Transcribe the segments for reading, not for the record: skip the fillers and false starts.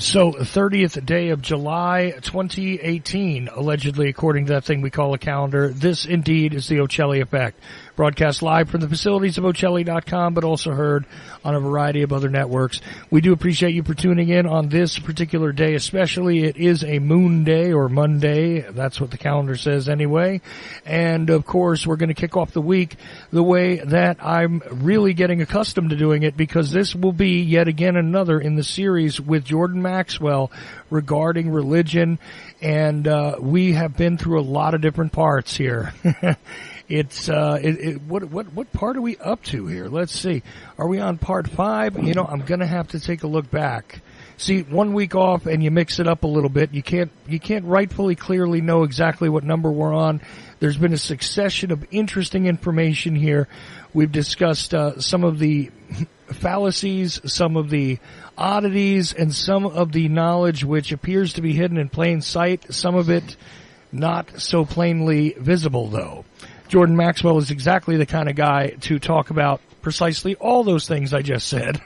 So, 30th day of July, 2018, allegedly, according to that thing we call a calendar. This, indeed, is the Ochelli Effect. Broadcast live from the facilities of Ochelli.com, but also heard on a variety of other networks. We do appreciate you for tuning in on this particular day, especially. It is a moon day, or Monday. That's what the calendar says anyway. And, of course, we're going to kick off the week the way that I'm really getting accustomed to doing it, because this will be yet again another in the series with Jordan Maxwell regarding religion, and we have been through a lot of different parts here. What part are we up to here? Let's see. Are we on part 5? You know, I'm gonna have to take a look back. See, 1 week off and you mix it up a little bit. You can't rightfully clearly know exactly what number we're on. There's been a succession of interesting information here. We've discussed some of the fallacies, some of the oddities, and some of the knowledge which appears to be hidden in plain sight. Some of it not so plainly visible, though. Jordan Maxwell is exactly the kind of guy to talk about precisely all those things I just said.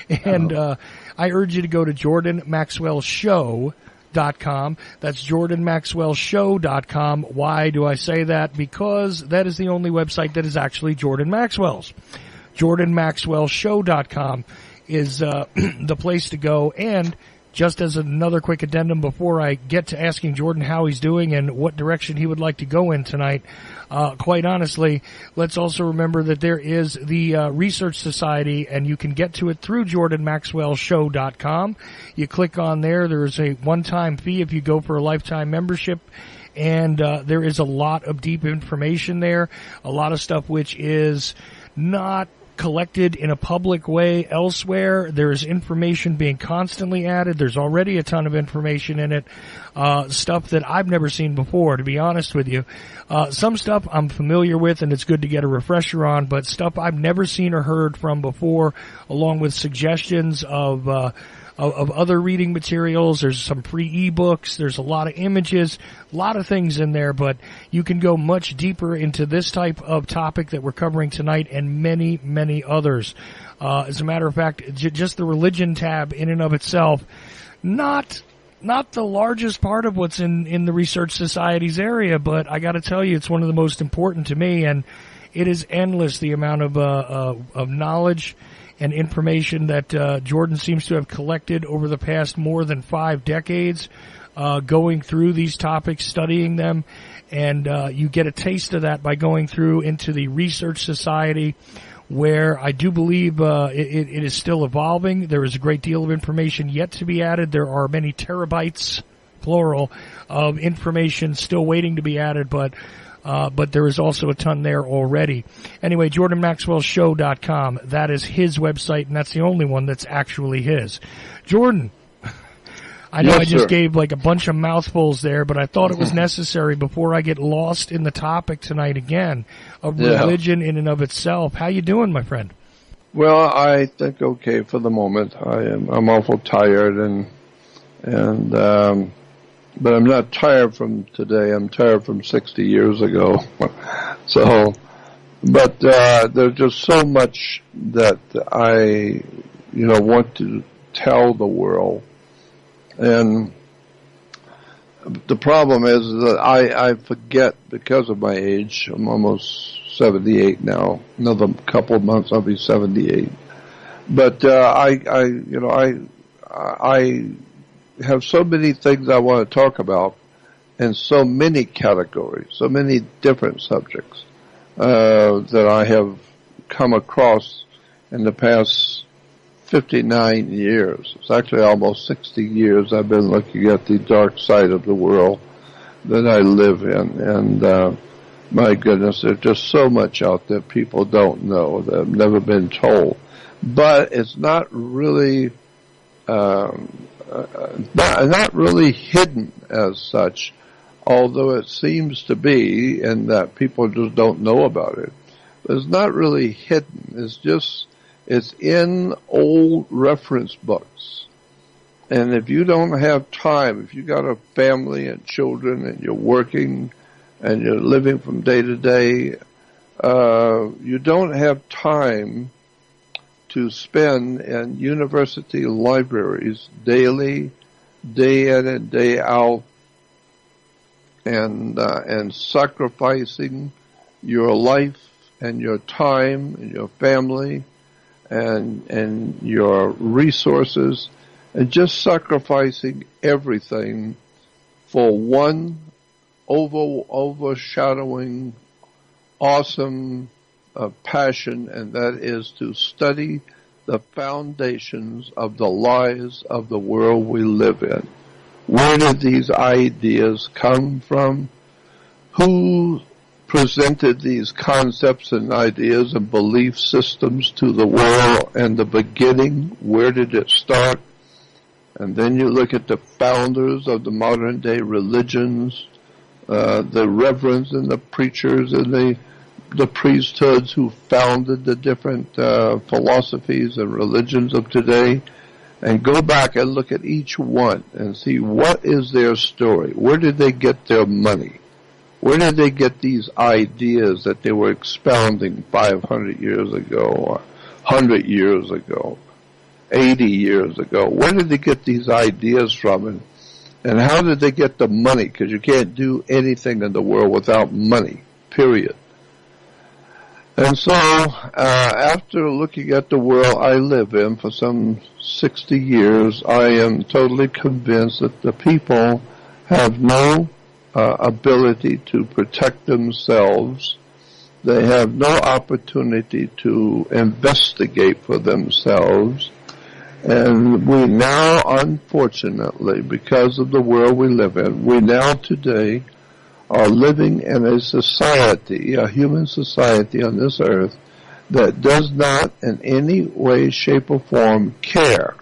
And I urge you to go to jordanmaxwellshow.com. That's jordanmaxwellshow.com. Why do I say that? Because that is the only website that is actually Jordan Maxwell's. jordanmaxwellshow.com is the place to go. And just as another quick addendum before I get to asking Jordan how he's doing and what direction he would like to go in tonight, quite honestly, let's also remember that there is the Research Society, and you can get to it through jordanmaxwellshow.com. You click on there. There's a one-time fee if you go for a lifetime membership, and there is a lot of deep information there, a lot of stuff which is not collected in a public way elsewhere. There is information being constantly added. There's already a ton of information in it, stuff that I've never seen before, to be honest with you. Some stuff I'm familiar with, and it's good to get a refresher on, but stuff I've never seen or heard from before, along with suggestions of other reading materials. There's some free ebooks. There's a lot of images, a lot of things in there, but you can go much deeper into this type of topic that we're covering tonight and many, many others. As a matter of fact, just the religion tab in and of itself, not the largest part of what's in the Research Society's area, but I got to tell you, it's one of the most important to me, and it is endless, the amount of knowledge and information that Jordan seems to have collected over the past more than 5 decades, going through these topics, studying them, and you get a taste of that by going through into the Research Society, where I do believe it is still evolving. There is a great deal of information yet to be added. There are many terabytes, plural, of information still waiting to be added, but there is also a ton there already. Anyway, jordanmaxwellshow.com. That is his website, and that's the only one that's actually his. Jordan, I know I just gave like a bunch of mouthfuls there, but I thought it was necessary before I get lost in the topic tonight again of religion in and of itself. How you doing, my friend? Well, I think okay for the moment. I'm awful tired but I'm not tired from today. I'm tired from 60 years ago. So, but there's just so much that I, want to tell the world. And the problem is that I forget because of my age. I'm almost 78 now. Another couple of months I'll be 78. But I have so many things I want to talk about in so many categories, so many different subjects that I have come across in the past 59 years. It's actually almost 60 years I've been looking at the dark side of the world that I live in. And my goodness, there's just so much out there people don't know, that have never been told. But it's not really not really hidden as such, although it seems to be, and that people just don't know about it. But it's not really hidden. It's in old reference books. And if you don't have time, if you got a family and children and you're working and you're living from day to day, you don't have time to spend in university libraries daily, day in and day out, and sacrificing your life and your time and your family and your resources, and just sacrificing everything for one overshadowing awesome passion, and that is to study the foundations of the lies of the world we live in. Where did these ideas come from? Who presented these concepts and ideas and belief systems to the world and the beginning? Where did it start? And then you look at the founders of the modern day religions, the reverends and the preachers and the priesthoods who founded the different philosophies and religions of today, and go back and look at each one and see what is their story. Where did they get their money? Where did they get these ideas that they were expounding 500 years ago, or 100 years ago, 80 years ago? Where did they get these ideas from, and how did they get the money? Because you can't do anything in the world without money, period. And so, after looking at the world I live in for some 60 years, I am totally convinced that the people have no ability to protect themselves. They have no opportunity to investigate for themselves. And we now, unfortunately, because of the world we live in, we now today are living in a society, a human society on this earth, that does not in any way, shape, or form care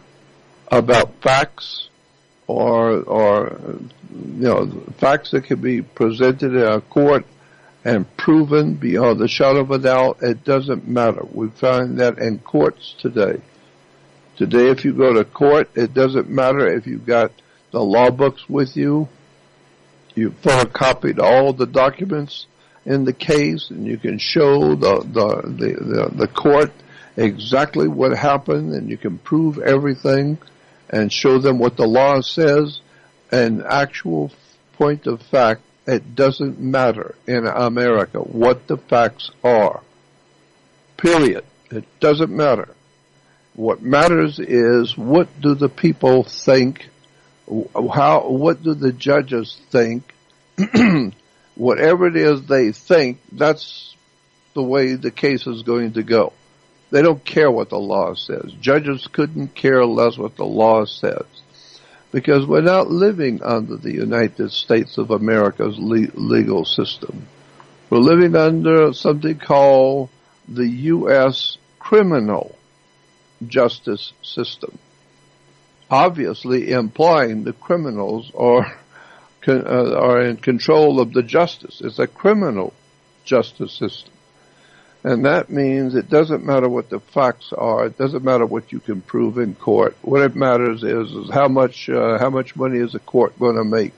about facts or facts that can be presented in a court and proven beyond the shadow of a doubt. It doesn't matter. We find that in courts today. Today, if you go to court, it doesn't matter if you've got the law books with you. You photocopied all the documents in the case, and you can show the court exactly what happened, and you can prove everything and show them what the law says. An actual point of fact, it doesn't matter in America what the facts are. Period. It doesn't matter. What matters is, what do the people think? What do the judges think? Whatever it is they think, that's the way the case is going to go. They don't care what the law says. Judges couldn't care less what the law says, because we're not living under the United States of America's legal system. We're living under something called the U.S. criminal justice system, obviously implying the criminals are in control of the justice. It's a criminal justice system. And that means it doesn't matter what the facts are. It doesn't matter what you can prove in court. What it matters is how much money is the court going to make?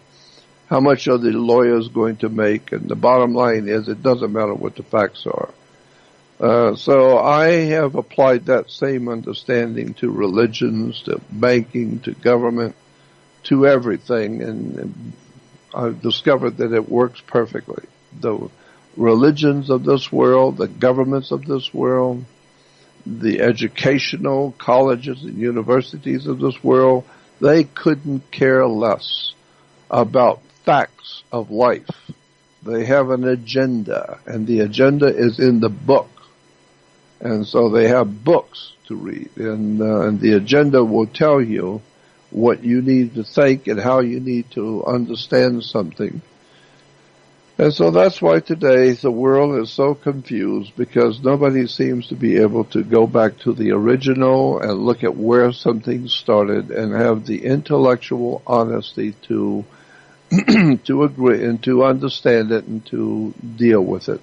How much are the lawyers going to make? And the bottom line is, it doesn't matter what the facts are. So I have applied that same understanding to religions, to banking, to government, to everything, and I've discovered that it works perfectly. The religions of this world, the governments of this world, the educational colleges and universities of this world, they couldn't care less about facts of life. They have an agenda, and the agenda is in the book. And so they have books to read, and the agenda will tell you what you need to think and how you need to understand something. And so that's why today the world is so confused, because nobody seems to be able to go back to the original and look at where something started and have the intellectual honesty to to agree and to understand it and to deal with it.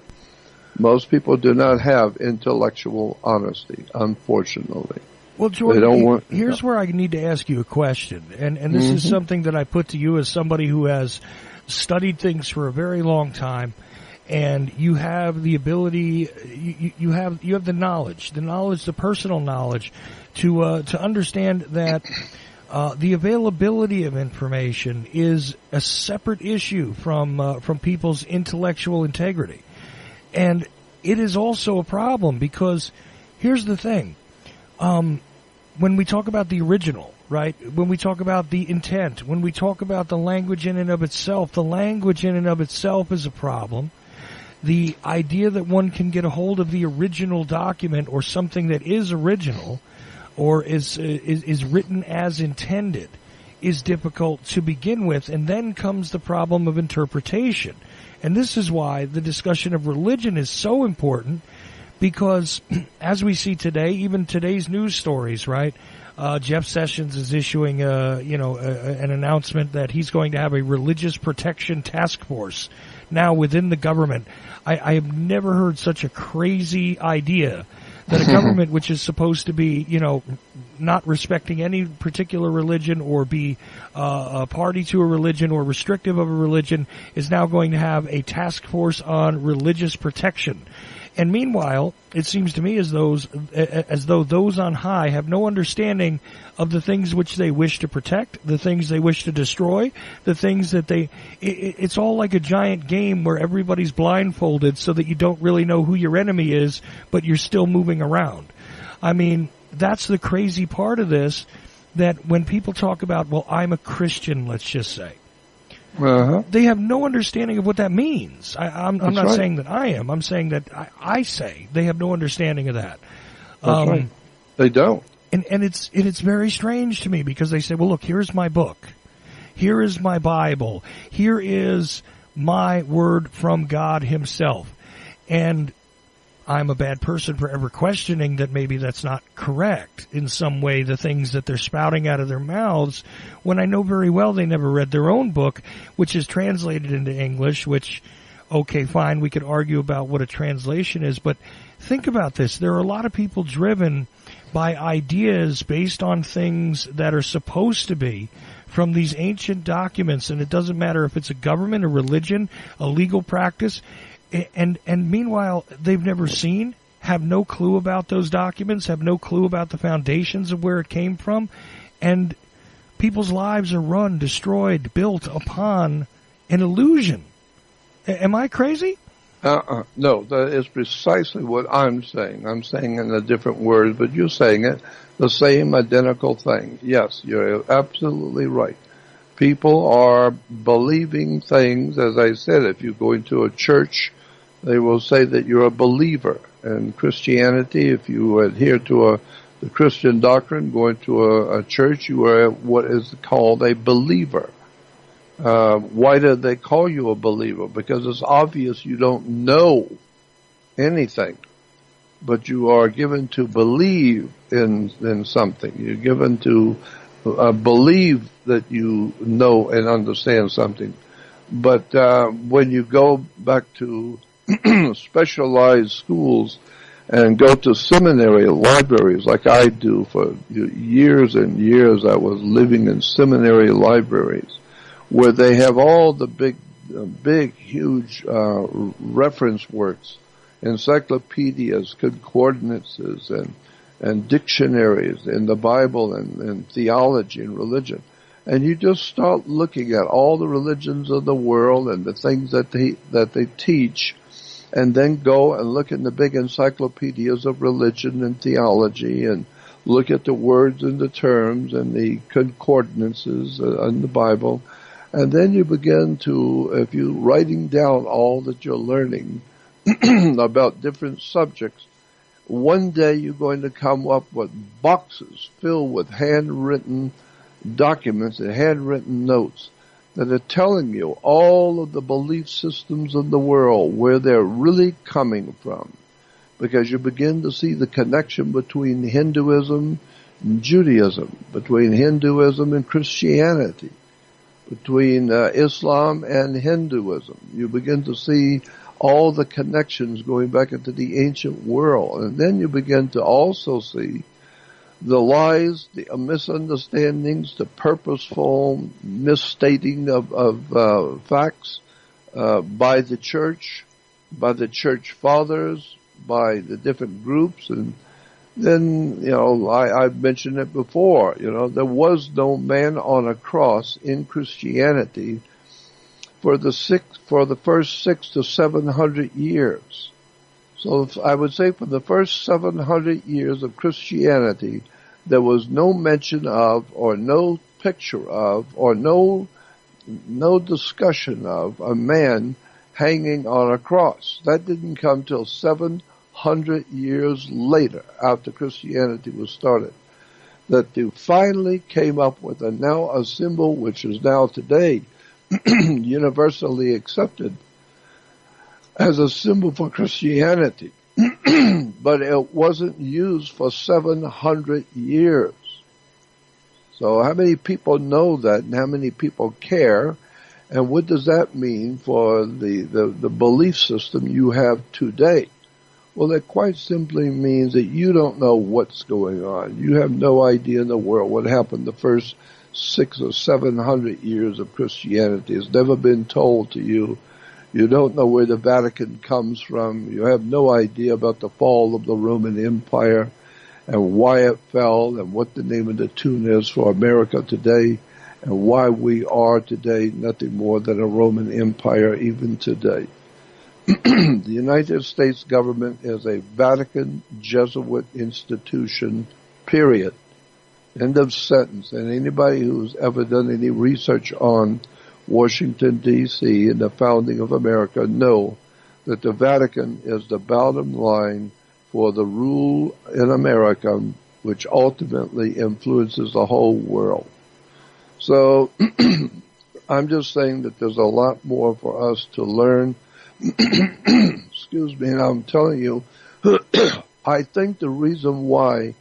Most people do not have intellectual honesty, unfortunately. Well, Jordan, here's where I need to ask you a question, and this is something that I put to you as somebody who has studied things for a very long time and you have the ability, you have the knowledge, the personal knowledge, to understand that the availability of information is a separate issue from people's intellectual integrity, and it is also a problem because here's the thing: when we talk about the original, right? When we talk about the intent, when we talk about the language in and of itself, the language in and of itself is a problem. The idea that one can get a hold of the original document or something that is original or is written as intended is difficult to begin with, and then comes the problem of interpretation. And this is why the discussion of religion is so important, because as we see today, even today's news stories, right? Jeff Sessions is issuing an announcement that he's going to have a religious protection task force now within the government. I have never heard such a crazy idea that a government which is supposed to be, not respecting any particular religion or be a party to a religion or restrictive of a religion is now going to have a task force on religious protection. And meanwhile, it seems to me as though those on high have no understanding of the things which they wish to protect, the things they wish to destroy, the things that it's all like a giant game where everybody's blindfolded so that you don't really know who your enemy is, but you're still moving around. I mean, that's the crazy part of this, that when people talk about, well, I'm a Christian, let's just say, they have no understanding of what that means. I'm not right. saying that I am. I'm saying that I say they have no understanding of that. That's right. They don't. And it's very strange to me because they say, well, look, here's my book. Here is my Bible. Here is my word from God himself. And I'm a bad person for ever questioning that maybe that's not correct in some way, the things that they're spouting out of their mouths, when I know very well they never read their own book, which is translated into English, which, okay, fine, we could argue about what a translation is, but think about this. There are a lot of people driven by ideas based on things that are supposed to be from these ancient documents, and it doesn't matter if it's a government, a religion, a legal practice. And meanwhile, they've never seen, have no clue about those documents, have no clue about the foundations of where it came from, and people's lives are run, destroyed, built upon an illusion. Am I crazy? No, that is precisely what I'm saying. I'm saying in a different words, but you're saying it, the same identical thing. Yes, you're absolutely right. People are believing things, as I said, if you go into a church, they will say that you're a believer. In Christianity, if you adhere to the Christian doctrine, going to a church, you are what is called a believer. Why do they call you a believer? Because it's obvious you don't know anything, but you are given to believe in something. You're given to believe that you know and understand something. But when you go back to specialized schools and go to seminary libraries like I do for years and years, I was living in seminary libraries where they have all the big, huge reference works, encyclopedias, concordances, and dictionaries in the Bible and theology and religion. And you just start looking at all the religions of the world and the things that they teach, and then go and look in the big encyclopedias of religion and theology and look at the words and the terms and the concordances in the Bible. And then you begin to, if you're writing down all that you're learning about different subjects, one day you're going to come up with boxes filled with handwritten documents and handwritten notes that are telling you all of the belief systems in the world, where they're really coming from. Because you begin to see the connection between Hinduism and Judaism, between Hinduism and Christianity, between Islam and Hinduism. You begin to see all the connections going back into the ancient world. And then you begin to also see the lies, the misunderstandings, the purposeful misstating of facts by the church by the church fathers, by the different groups, and then, I've mentioned it before, there was no man on a cross in Christianity for the first 600 to 700 years. So I would say for the first 700 years of Christianity, there was no mention of, or no picture of, or no discussion of a man hanging on a cross. That didn't come till 700 years later, after Christianity was started, that they finally came up with a symbol which is now today universally accepted as a symbol for Christianity. But it wasn't used for 700 years. So how many people know that, and how many people care, and what does that mean for the belief system you have today? Well, that quite simply means that you don't know what's going on. You have no idea in the world what happened the first 600 or 700 years of Christianity. It's never been told to you. You don't know where the Vatican comes from. You have no idea about the fall of the Roman Empire and why it fell and what the name of the tune is for America today and why we are today nothing more than a Roman Empire even today. The United States government is a Vatican Jesuit institution, period. End of sentence. And anybody who's ever done any research on Washington, D.C. and the founding of America know that the Vatican is the bottom line for the rule in America, which ultimately influences the whole world. So I'm just saying that there's a lot more for us to learn. Excuse me, and I'm telling you, I think the reason why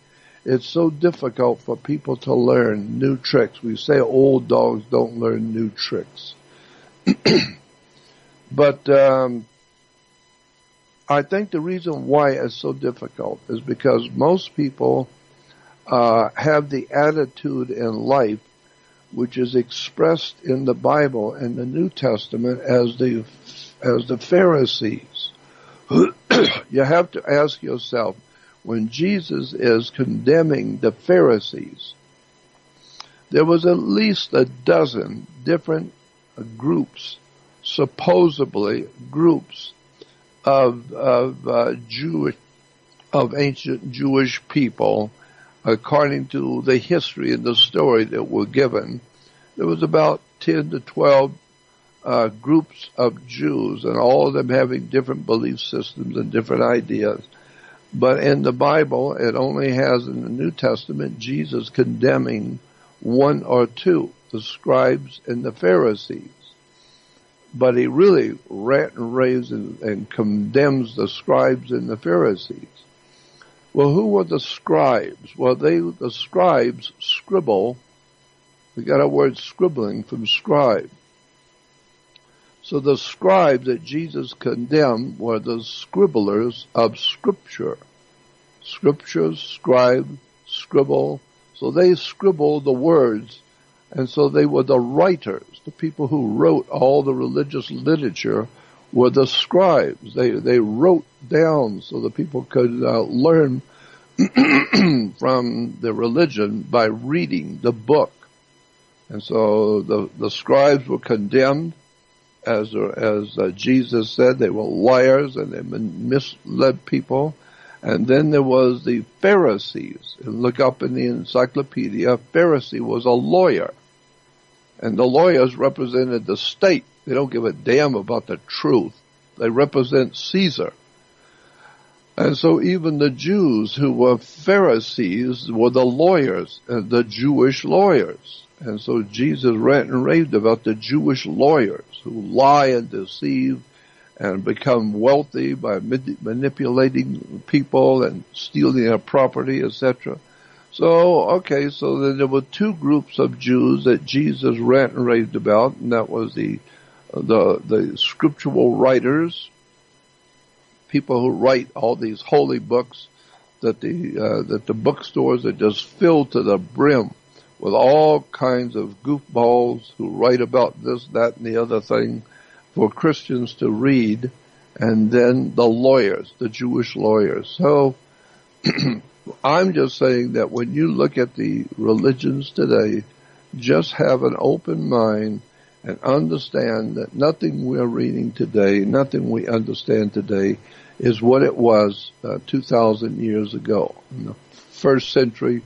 it's so difficult for people to learn new tricks, we say old dogs don't learn new tricks. But I think the reason why it's so difficult is because most people have the attitude in life which is expressed in the Bible and the New Testament as the Pharisees. You have to ask yourself, when Jesus is condemning the Pharisees, there was at least a dozen different groups, supposedly groups of ancient Jewish people, according to the history and the story that were given. There was about 10 to 12 groups of Jews, and all of them having different belief systems and different ideas. But in the Bible, it only has in the New Testament Jesus condemning one or two, the scribes and the Pharisees. But he really rant and raves and condemns the scribes and the Pharisees. Well, who were the scribes? Well, the scribes scribble. We got our word scribbling from scribe. So the scribes that Jesus condemned were the scribblers of Scripture. Scriptures, scribe, scribble. So they scribbled the words, and so they were the writers. The people who wrote all the religious literature were the scribes. They wrote down so the people could learn from the religion by reading the book. And so the scribes were condemned. As Jesus said, they were liars and they misled people. And then there was the Pharisees. And look up in the encyclopedia, a Pharisee was a lawyer. And the lawyers represented the state. They don't give a damn about the truth. They represent Caesar. And so even the Jews who were Pharisees were the lawyers, the Jewish lawyers. And so Jesus ranted and raved about the Jewish lawyers who lie and deceive and become wealthy by manipulating people and stealing their property, etc. So then there were two groups of Jews that Jesus ranted and raved about, and that was the scriptural writers, people who write all these holy books that the bookstores are just filled to the brim with all kinds of goofballs who write about this, that, and the other thing for Christians to read and then the lawyers, the Jewish lawyers. So I'm just saying that when you look at the religions today, just have an open mind and understand that nothing we're reading today, nothing we understand today is what it was 2,000 years ago. In the first century,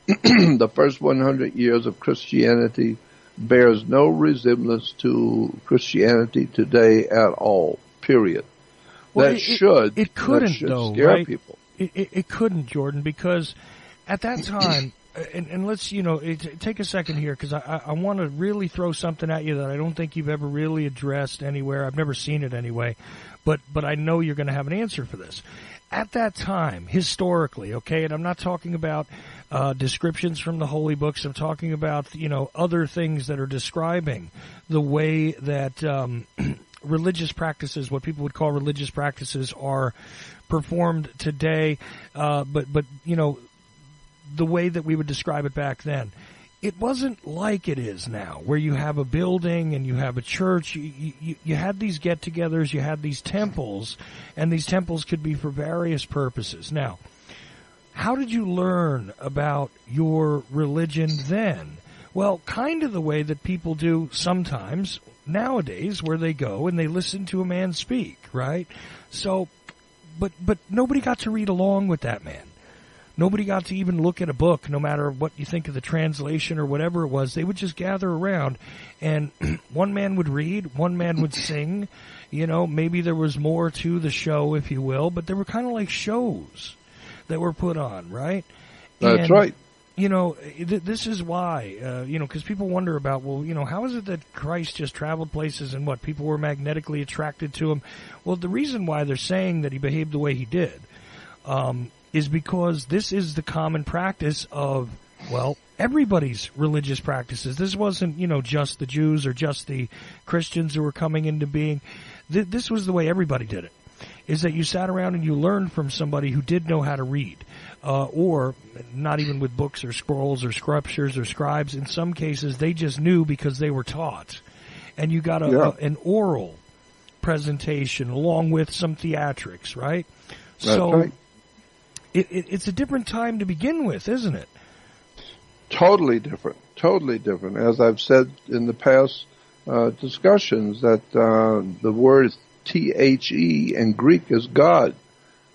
the first 100 years of Christianity bears no resemblance to Christianity today at all, period. Well, that should though, scare right? people. It couldn't, Jordan, because at that time, and let's, take a second here, because I want to really throw something at you that I don't think you've ever really addressed anywhere. I've never seen it anyway, but I know you're going to have an answer for this. At that time, historically, okay, and I'm not talking about descriptions from the holy books. I'm talking about, other things that are describing the way that religious practices, what people would call religious practices, are performed today, but the way that we would describe it back then. It wasn't like it is now, where you have a building and you have a church. You had these get-togethers, you had these temples, and these temples could be for various purposes. Now, how did you learn about your religion then? Well, kind of the way that people do sometimes nowadays, where they go and they listen to a man speak, right? So, but nobody got to read along with that man. Nobody got to even look at a book, no matter what you think of the translation or whatever it was. They would just gather around, and one man would read, one man would sing. Maybe there was more to the show, if you will, but they were kind of like shows that were put on, right? That's right. This is why, because people wonder about, how is it that Christ just traveled places and people were magnetically attracted to him? Well, the reason why they're saying that he behaved the way he did, is because this is the common practice of, everybody's religious practices. This wasn't, just the Jews or just the Christians who were coming into being. This was the way everybody did it, is that you sat around and you learned from somebody who did know how to read, or not even with books or scrolls or scriptures or scribes. In some cases, they just knew because they were taught. And you got an oral presentation along with some theatrics, right? That's right. It's a different time to begin with, isn't it? Totally different. As I've said in the past discussions, that the word the in Greek is God.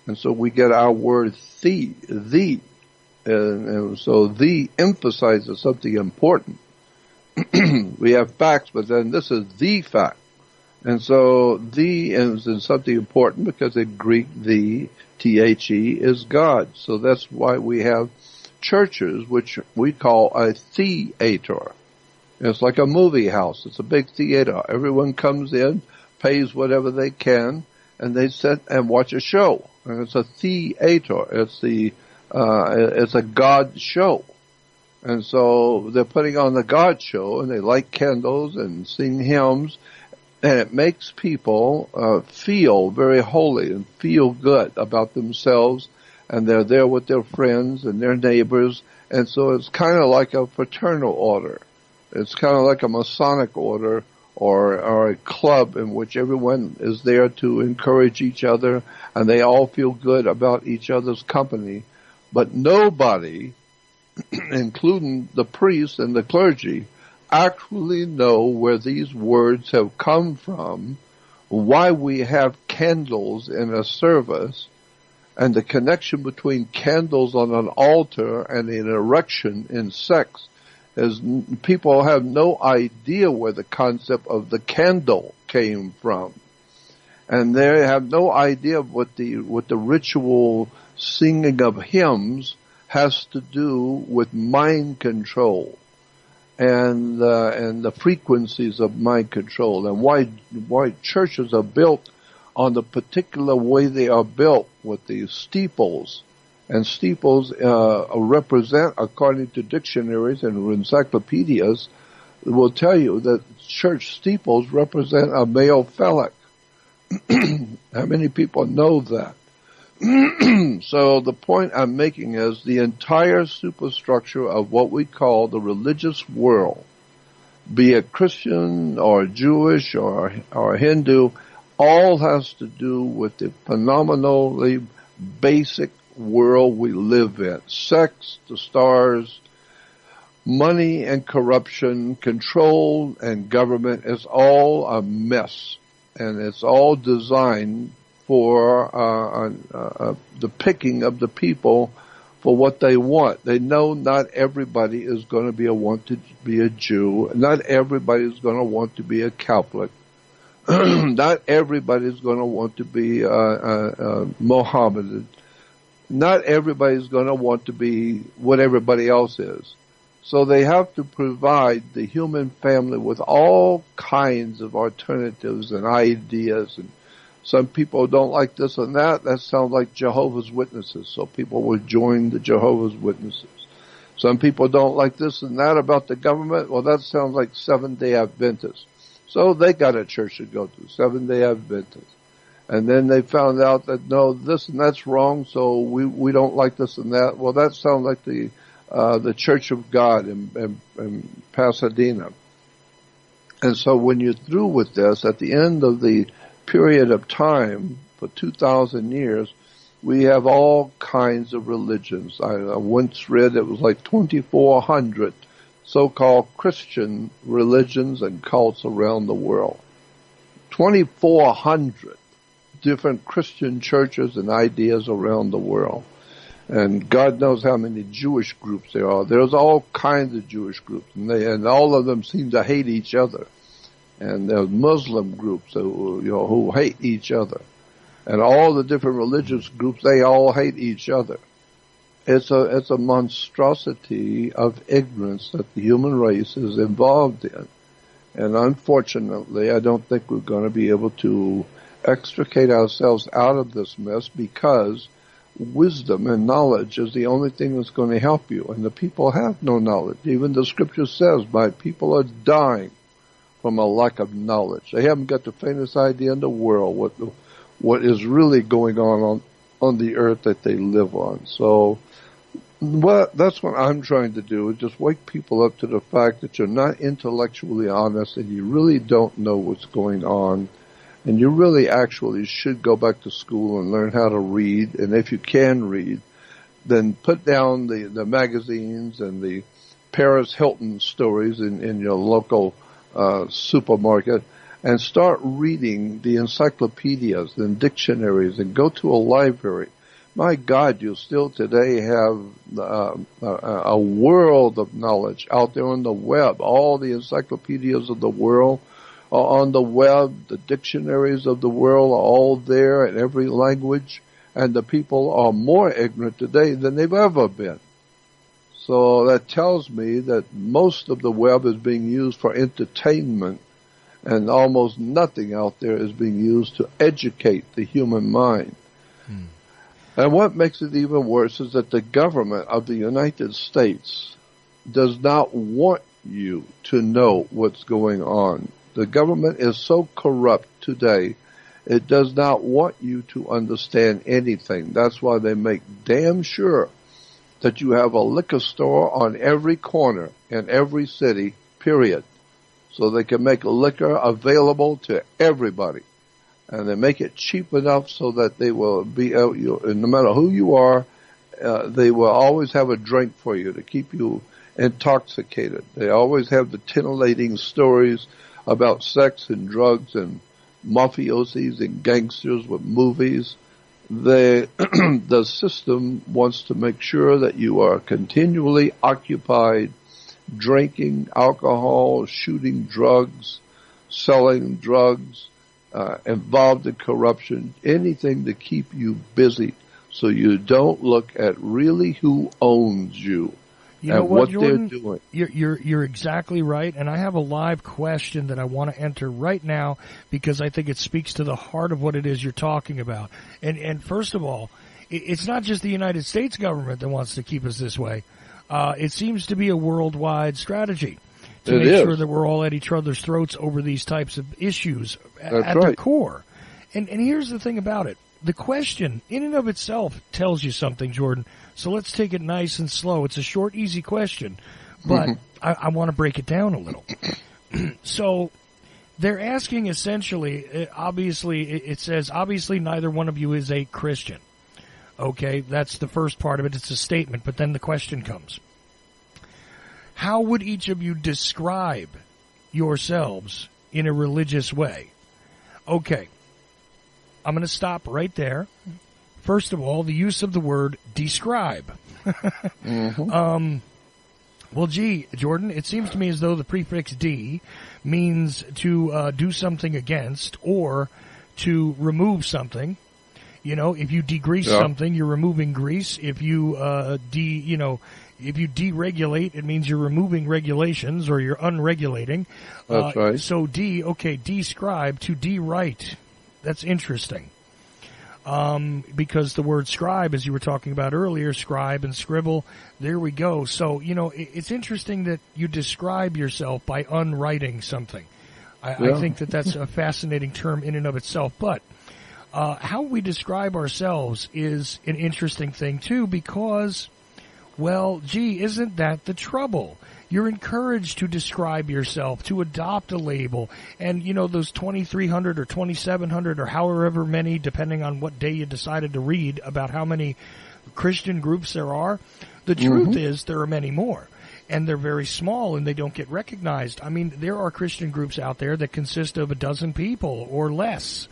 And so we get our word the. And so the emphasizes something important. We have facts, but then this is the fact. And so the is in something important because in Greek the is God. So that's why we have churches, which we call a theater. It's like a movie house. It's a big theater. Everyone comes in, pays whatever they can, and they sit and watch a show. And it's a theater. It's a God show. And so they're putting on the God show, and they light candles and sing hymns, and it makes people feel very holy and feel good about themselves, and they're there with their friends and their neighbors, and so it's kind of like a fraternal order. It's kind of like a Masonic order or a club in which everyone is there to encourage each other, and they all feel good about each other's company. But nobody, including the priests and the clergy, actually know where these words have come from, why we have candles in a service, and the connection between candles on an altar and an erection in sex. Is people have no idea where the concept of the candle came from, and they have no idea what the ritual singing of hymns has to do with mind control and the frequencies of mind control, and why churches are built on the particular way they are built with these steeples. And steeples represent, according to dictionaries and encyclopedias, will tell you that church steeples represent a male phallic. How many people know that? So the point I'm making is the entire superstructure of what we call the religious world, be it Christian or Jewish or Hindu, all has to do with the phenomenally basic world we live in. Sex, the stars, money and corruption, control and government is all a mess. And it's all designed for the picking of the people for what they want. They know not everybody is going to want to be a Jew. Not everybody is going to want to be a Catholic. Not everybody is going to want to be Mohammedan. Not everybody is going to want to be what everybody else is. So they have to provide the human family with all kinds of alternatives and ideas. And some people don't like this and that. That sounds like Jehovah's Witnesses. So people will join the Jehovah's Witnesses. Some people don't like this and that about the government. Well, that sounds like Seventh-day Adventists. So they got a church to go to, Seventh-day Adventists. And then they found out that, no, this and that's wrong, so we don't like this and that. Well, that sounds like the Church of God in Pasadena. And so when you're through with this, at the end of the period of time, for 2,000 years, we have all kinds of religions. I once read it was like 2,400 so-called Christian religions and cults around the world. 2,400 different Christian churches and ideas around the world. And God knows how many Jewish groups there are. There's all kinds of Jewish groups, and all of them seem to hate each other. And there's Muslim groups who hate each other. And all the different religious groups, they all hate each other. It's a monstrosity of ignorance that the human race is involved in. And unfortunately, I don't think we're going to be able to extricate ourselves out of this mess, because wisdom and knowledge is the only thing that's going to help you. And the people have no knowledge. Even the scripture says, my people are dying from a lack of knowledge. They haven't got the faintest idea in the world what is really going on the earth that they live on. So that's what I'm trying to do, is just wake people up to the fact that you're not intellectually honest and you really don't know what's going on. And you really actually should go back to school and learn how to read. And if you can read, then put down the magazines and the Paris Hilton stories in your local supermarket and start reading the encyclopedias and dictionaries and go to a library. My God, you still today have a world of knowledge out there on the web. All the encyclopedias of the world are on the web. The dictionaries of the world are all there in every language. And the people are more ignorant today than they've ever been. So that tells me that most of the web is being used for entertainment, and almost nothing out there is being used to educate the human mind. And what makes it even worse is that the government of the United States does not want you to know what's going on. The government is so corrupt today, it does not want you to understand anything. That's why they make damn sure that you have a liquor store on every corner in every city, period. So they can make liquor available to everybody. And they make it cheap enough so that they will be, no matter who you are, they will always have a drink for you to keep you intoxicated. They always have the titillating stories about sex and drugs and mafiosis and gangsters with movies. The system wants to make sure that you are continually occupied drinking alcohol, shooting drugs, selling drugs, involved in corruption, anything to keep you busy so you don't look at really who owns you. You know what, Jordan? They're doing. You're exactly right, and I have a live question that I want to enter right now because I think it speaks to the heart of what it is you're talking about. And first of all, it's not just the United States government that wants to keep us this way. It seems to be a worldwide strategy to make sure that we're all at each other's throats over these types of issues at their core. And here's the thing about it. The question in and of itself tells you something, Jordan. So let's take it nice and slow. It's a short, easy question, but I want to break it down a little. So They're asking essentially, obviously, it says, obviously neither one of you is a Christian. Okay, that's the first part of it. It's a statement, but then the question comes. How would each of you describe yourselves in a religious way? Okay, I'm going to stop right there. First of all, the use of the word describe. Well, gee, Jordan, it seems to me as though the prefix "de" means to do something against or to remove something. You know, if you degrease something, you're removing grease. If you if you deregulate, it means you're removing regulations or you're unregulating. That's right. So describe, to de-write. That's interesting. Because the word scribe, as you were talking about earlier, scribe and scribble, there we go. So, you know, it's interesting that you describe yourself by unwriting something. I think that that's a fascinating term in and of itself. But how we describe ourselves is an interesting thing, too, because, well, gee, isn't that the trouble? You're encouraged to describe yourself, to adopt a label. And, you know, those 2,300 or 2,700 or however many, depending on what day you decided to read, about how many Christian groups there are, the truth is there are many more. And they're very small and they don't get recognized. I mean, there are Christian groups out there that consist of a dozen people or less.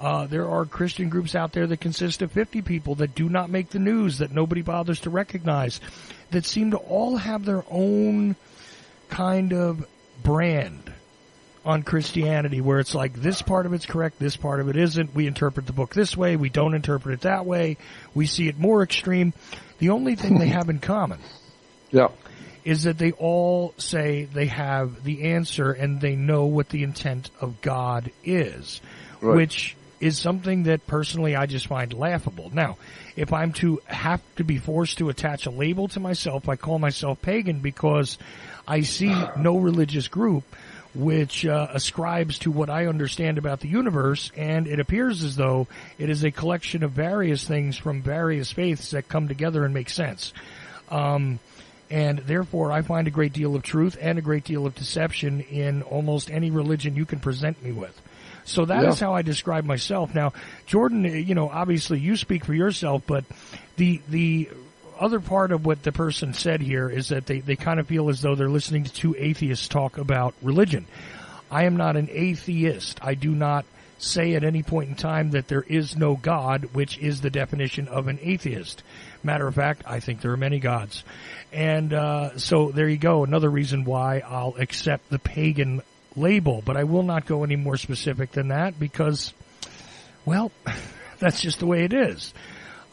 There are Christian groups out there that consist of 50 people that do not make the news, that nobody bothers to recognize, that seem to all have their own kind of brand on Christianity, where it's like this part of it's correct, this part of it isn't. We interpret the book this way, we don't interpret it that way. We see it more extreme. The only thing they have in common is that they all say they have the answer and they know what the intent of God is, which is something that personally I just find laughable. Now, if I'm to have to be forced to attach a label to myself, I call myself pagan because I see no religious group which ascribes to what I understand about the universe, and it appears as though it is a collection of various things from various faiths that come together and make sense. And therefore, I find a great deal of truth and a great deal of deception in almost any religion you can present me with. So that is how I describe myself. Now, Jordan, you know, obviously you speak for yourself, but the other part of what the person said here is that they kind of feel as though they're listening to two atheists talk about religion. I am not an atheist. I do not say at any point in time that there is no God, which is the definition of an atheist. Matter of fact, I think there are many gods. And so there you go, another reason why I'll accept the pagan label, but I will not go any more specific than that because, well, that's just the way it is.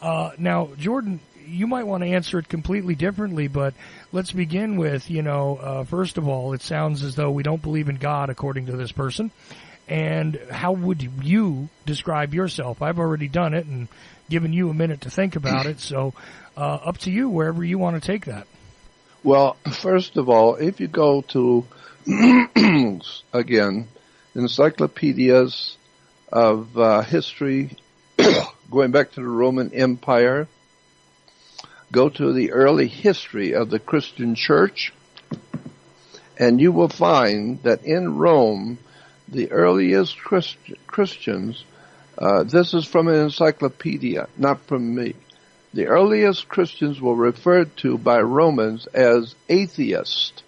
Now, Jordan, you might want to answer it completely differently, but let's begin with, you know, first of all, it sounds as though we don't believe in God according to this person. And how would you describe yourself? I've already done it and given you a minute to think about it, so up to you wherever you want to take that. Well, first of all, if you go to again, encyclopedias of history, going back to the Roman Empire, go to the early history of the Christian Church, and you will find that in Rome, the earliest Christians, this is from an encyclopedia, not from me, the earliest Christians were referred to by Romans as atheists.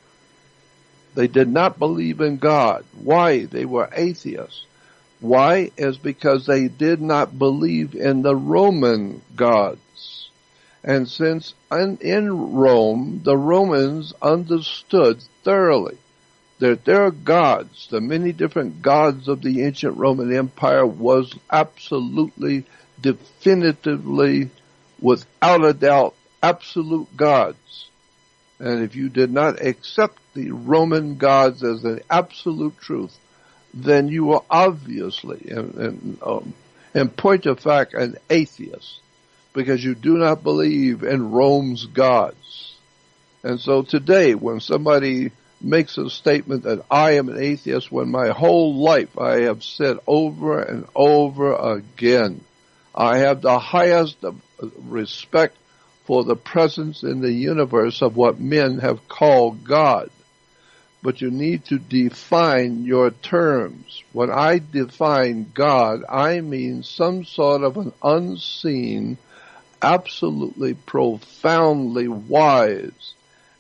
They did not believe in God. Why? They were atheists. Why? Is because they did not believe in the Roman gods. And since in Rome, the Romans understood thoroughly that their gods, the many different gods of the ancient Roman Empire, was absolutely, definitively, without a doubt, absolute gods. And if you did not accept the Roman gods as an absolute truth, then you were obviously, in point of fact, an atheist, because you do not believe in Rome's gods. And so today, when somebody makes a statement that I am an atheist, when my whole life I have said over and over again, I have the highest respect for the presence in the universe of what men have called God. but you need to define your terms. When I define God, I mean some sort of an unseen, absolutely profoundly wise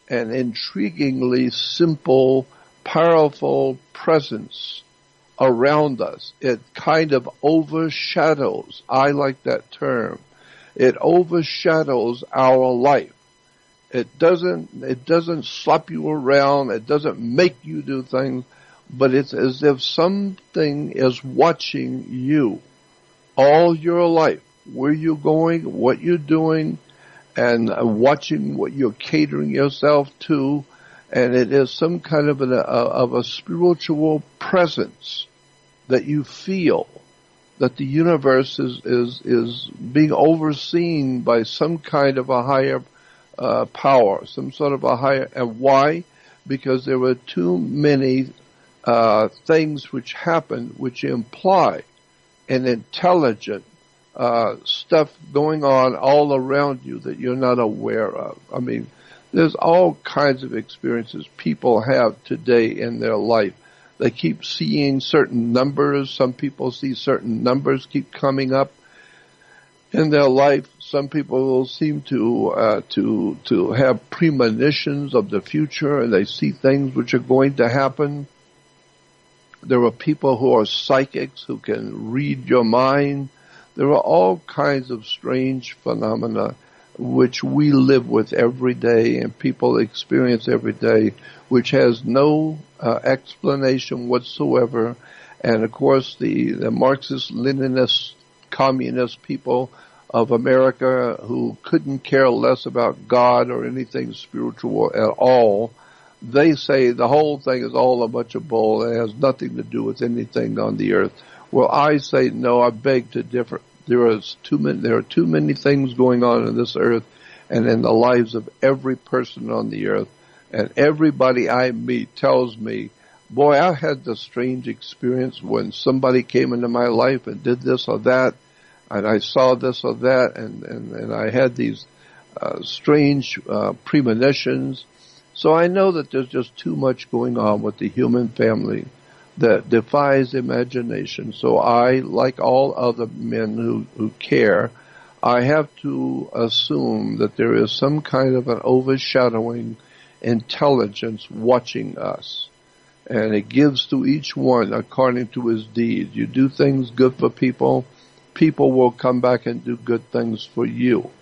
and intriguingly simple, powerful presence around us. It kind of overshadows, I like that term, it overshadows our life. It doesn't slap you around, it doesn't make you do things, but it's as if something is watching you all your life, where you're going, what you're doing, and watching what you're catering yourself to, and it is some kind of a spiritual presence that you feel, that the universe is being overseen by some kind of a higher power, some sort of a higher, and why? Because there were too many things which happen which imply an intelligent stuff going on all around you that you're not aware of. I mean, there's all kinds of experiences people have today in their life. They keep seeing certain numbers. Some people see certain numbers keep coming up in their life. Some people seem to have premonitions of the future, and they see things which are going to happen. There are people who are psychics who can read your mind. There are all kinds of strange phenomena which we live with every day and people experience every day, which has no explanation whatsoever. And of course, the Marxist, Leninist, communist people of America who couldn't care less about God or anything spiritual at all, they say the whole thing is all a bunch of bull. It has nothing to do with anything on the earth. Well, I say no. I beg to differ. There are too many things going on in this earth and in the lives of every person on the earth. And everybody I meet tells me, boy, I had this strange experience when somebody came into my life and did this or that, and I saw this or that, and I had these strange premonitions. So I know that there's just too much going on with the human family that defies imagination. So I, like all other men who care, I have to assume that there is some kind of an overshadowing intelligence watching us. And it gives to each one according to his deed. You do things good for people, people will come back and do good things for you.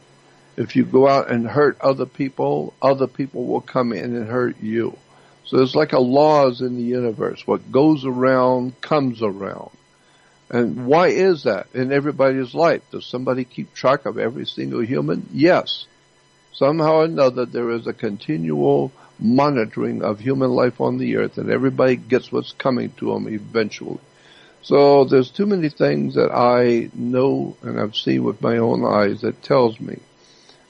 If you go out and hurt other people will come in and hurt you. So there's like a laws in the universe. What goes around comes around. And why is that in everybody's life? Does somebody keep track of every single human? Yes. Somehow or another there is a continual monitoring of human life on the earth, and everybody gets what's coming to them eventually. So there's too many things that I know and I've seen with my own eyes that tells me.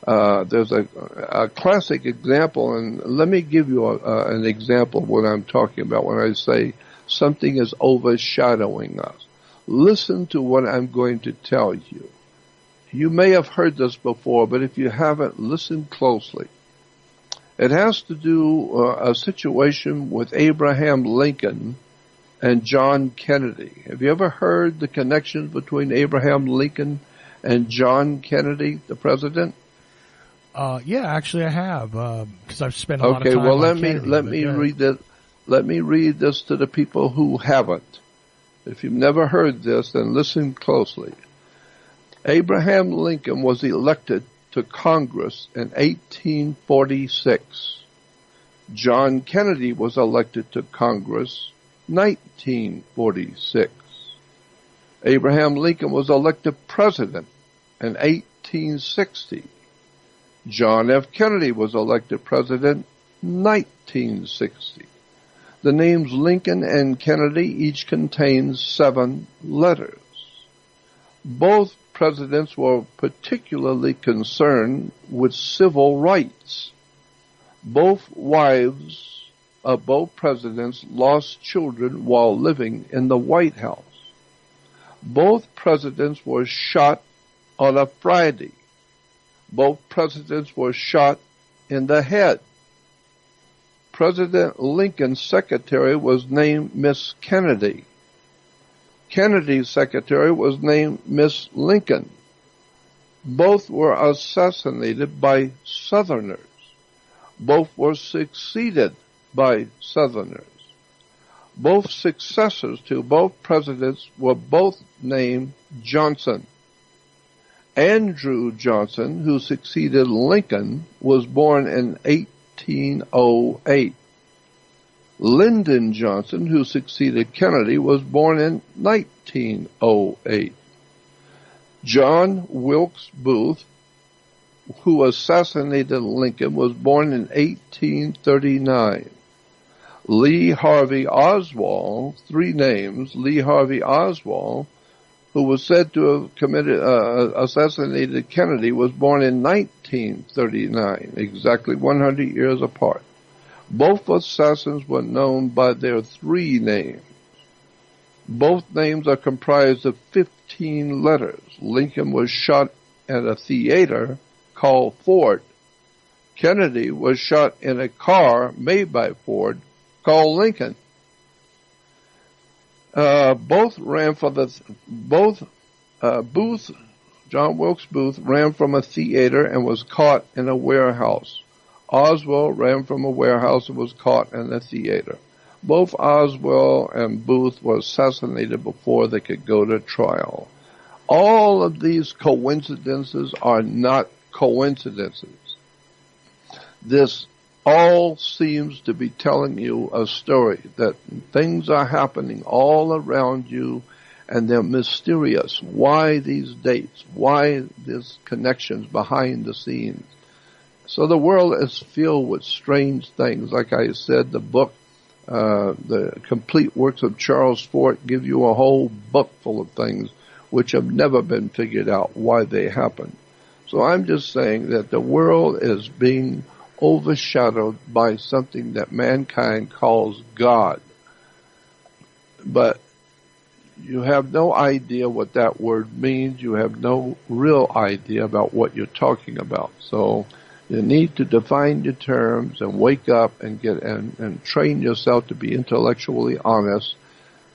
There's a classic example, and let me give you an example of what I'm talking about when I say something is overshadowing us. Listen to what I'm going to tell you. You may have heard this before, but if you haven't, listen closely. It has to do a situation with Abraham Lincoln and John Kennedy. Have you ever heard the connections between Abraham Lincoln and John Kennedy, the president? Yeah, actually I have, because I've spent a lot of time on Kennedy. Let me read this to the people who haven't. If you've never heard this, then listen closely. Abraham Lincoln was elected to Congress in 1846. John Kennedy was elected to Congress 1946. Abraham Lincoln was elected president in 1860. John F. Kennedy was elected president 1960. The names Lincoln and Kennedy each contain 7 letters. Both presidents were particularly concerned with civil rights. Both wives of both presidents lost children while living in the White House. Both presidents were shot on a Friday. Both presidents were shot in the head. President Lincoln's secretary was named Miss Kennedy. Kennedy's secretary was named Miss Lincoln. Both were assassinated by Southerners. Both were succeeded by Southerners. Both successors to both presidents were both named Johnson. Andrew Johnson, who succeeded Lincoln, was born in 1808. Lyndon Johnson, who succeeded Kennedy, was born in 1908. John Wilkes Booth, who assassinated Lincoln, was born in 1839. Lee Harvey Oswald, three names, Lee Harvey Oswald, who was said to have assassinated Kennedy, was born in 1939, exactly 100 years apart. Both assassins were known by their three names. Both names are comprised of 15 letters. Lincoln was shot at a theater called Ford. Kennedy was shot in a car made by Ford called Lincoln. John Wilkes Booth ran from a theater and was caught in a warehouse. Oswald ran from a warehouse and was caught in a theater. Both Oswald and Booth were assassinated before they could go to trial. All of these coincidences are not coincidences. This all seems to be telling you a story, that things are happening all around you and they're mysterious. Why these dates? Why these connections behind the scenes? So the world is filled with strange things. Like I said, the book, the complete works of Charles Fort, give you a whole book full of things which have never been figured out why they happen. So I'm just saying that the world is being overshadowed by something that mankind calls God. But you have no idea what that word means. You have no real idea about what you're talking about. So you need to define your terms and wake up and get and train yourself to be intellectually honest,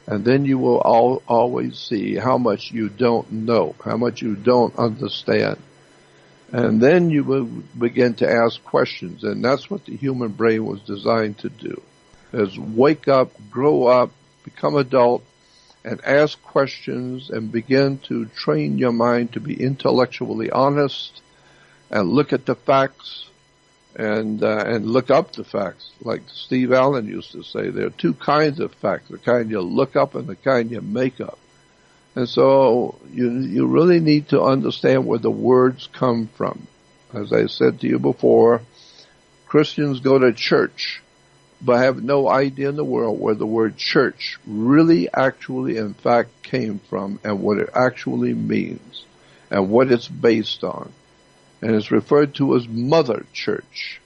and then you will always see how much you don't know, how much you don't understand. And then you will begin to ask questions, and that's what the human brain was designed to do, is wake up, grow up, become adult, and ask questions and begin to train your mind to be intellectually honest and look at the facts and look up the facts. Like Steve Allen used to say, there are two kinds of facts, the kind you look up and the kind you make up. And so you really need to understand where the words come from. As I said to you before, Christians go to church, but have no idea in the world where the word church really actually in fact came from and what it actually means and what it's based on. And it's referred to as Mother Church.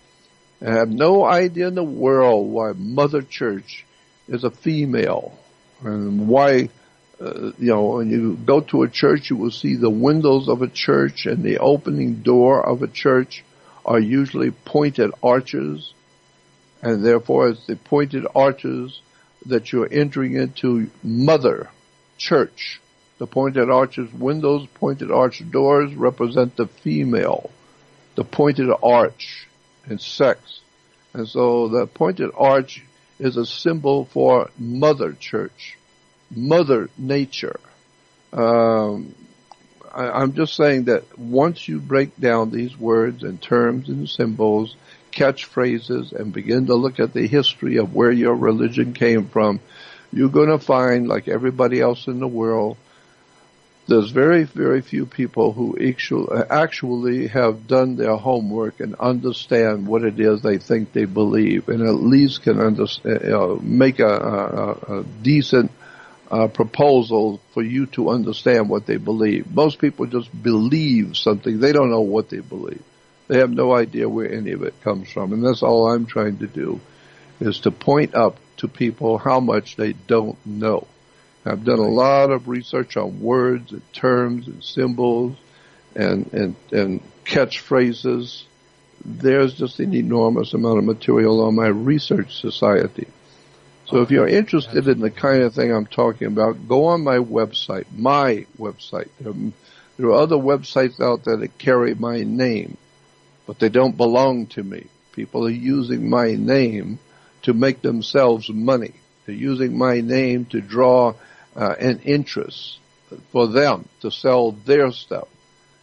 And have no idea in the world why Mother Church is a female and why when you go to a church, you will see the windows of a church and the opening door of a church are usually pointed arches, and therefore it's the pointed arches that you're entering into Mother Church. The pointed arches windows, pointed arch doors represent the female, the pointed arch and sex. And so the pointed arch is a symbol for Mother Church. Mother Nature. I'm just saying that once you break down these words and terms and symbols, catchphrases, and begin to look at the history of where your religion came from, you're going to find, like everybody else in the world, there's very, very few people who actually have done their homework and understand what it is they think they believe, and at least can make a decent proposal for you to understand what they believe. Most people just believe something. They don't know what they believe. They have no idea where any of it comes from. And that's all I'm trying to do, is to point up to people how much they don't know. I've done a lot of research on words and terms and symbols and catchphrases there's just an enormous amount of material on my research society. So if you're interested in the kind of thing I'm talking about, go on my website, There are other websites out there that carry my name, but they don't belong to me. People are using my name to make themselves money. They're using my name to draw an interest for them to sell their stuff.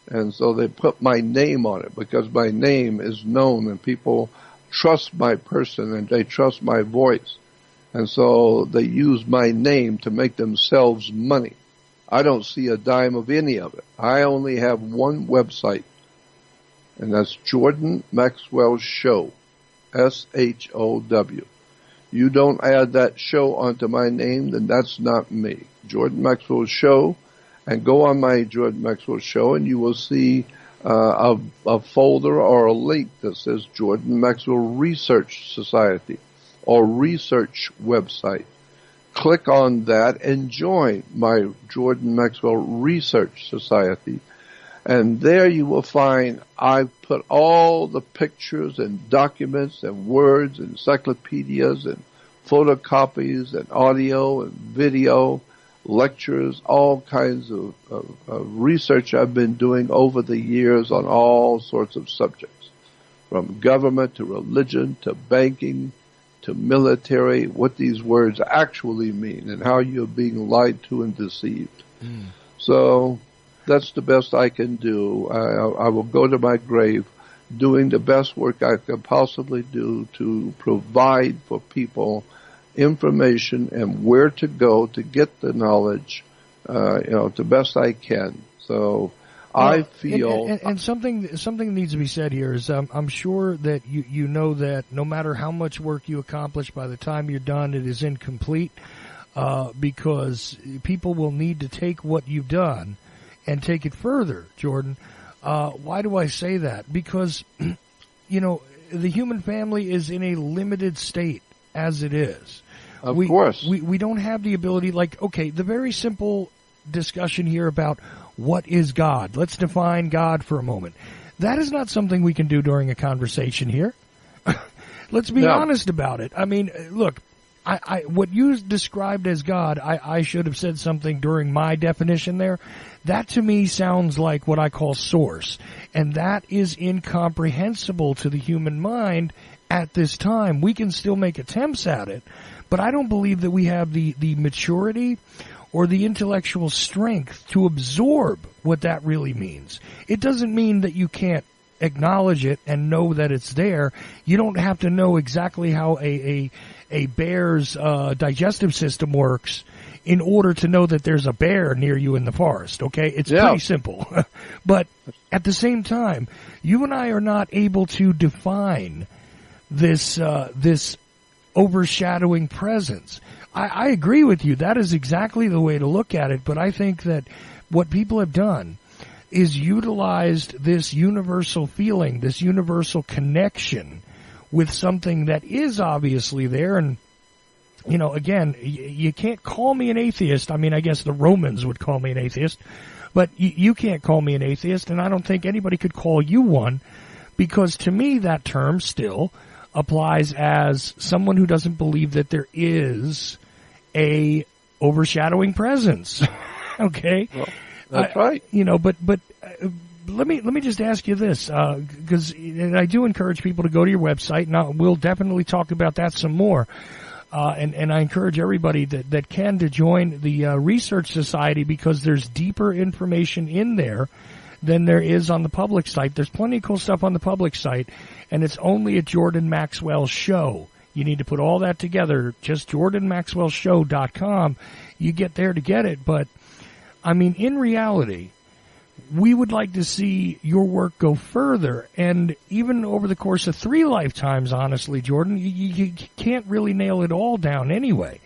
And so they put my name on it because my name is known and people trust my person and they trust my voice. And so they use my name to make themselves money. I don't see a dime of any of it. I only have one website, and that's Jordan Maxwell Show, SHOW. You don't add that show onto my name, then that's not me. Jordan Maxwell Show, and go on my Jordan Maxwell Show, and you will see a folder or a link that says Jordan Maxwell Research Society or Research Website. Click on that and join my Jordan Maxwell Research Society. And there you will find I've put all the pictures and documents and words and encyclopedias and photocopies and audio and video, lectures, all kinds of research I've been doing over the years on all sorts of subjects, from government to religion to banking to military, what these words actually mean and how you're being lied to and deceived. So that's the best I can do. I will go to my grave doing the best work I can possibly do to provide for people information and where to go to get the knowledge, the best I can. So I feel, and something needs to be said here is I'm sure that you know that no matter how much work you accomplish, by the time you're done, it is incomplete, because people will need to take what you've done and take it further, Jordan. Why do I say that? Because, the human family is in a limited state as it is. Of course. We don't have the ability, the very simple discussion here about what is God. Let's define God for a moment. That is not something we can do during a conversation here. Let's be honest about it. I mean, look, what you described as God, I should have said something during my definition there. That to me sounds like what I call source. And that is incomprehensible to the human mind at this time. We can still make attempts at it, but I don't believe that we have the maturity or the intellectual strength to absorb what that really means. It doesn't mean that you can't acknowledge it and know that it's there. You don't have to know exactly how a bear's digestive system works in order to know that there's a bear near you in the forest, okay? It's pretty simple. But at the same time, you and I are not able to define this overshadowing presence. I agree with you. That is exactly the way to look at it, but I think that what people have done is utilized this universal feeling, this universal connection with something that is obviously there. And, again, you can't call me an atheist. I mean, I guess the Romans would call me an atheist, but you can't call me an atheist, and I don't think anybody could call you one, because to me that term still applies as someone who doesn't believe that there is a overshadowing presence. Okay? Well, that's right. But let me just ask you this, because I do encourage people to go to your website, and we'll definitely talk about that some more. And I encourage everybody that can to join the Research Society, because there's deeper information in there than there is on the public site. There's plenty of cool stuff on the public site, and it's only at Jordan Maxwell Show. You need to put all that together, just jordanmaxwellshow.com. You get there to get it, but, I mean, in reality, we would like to see your work go further, and even over the course of 3 lifetimes, honestly, Jordan, you can't really nail it all down anyway.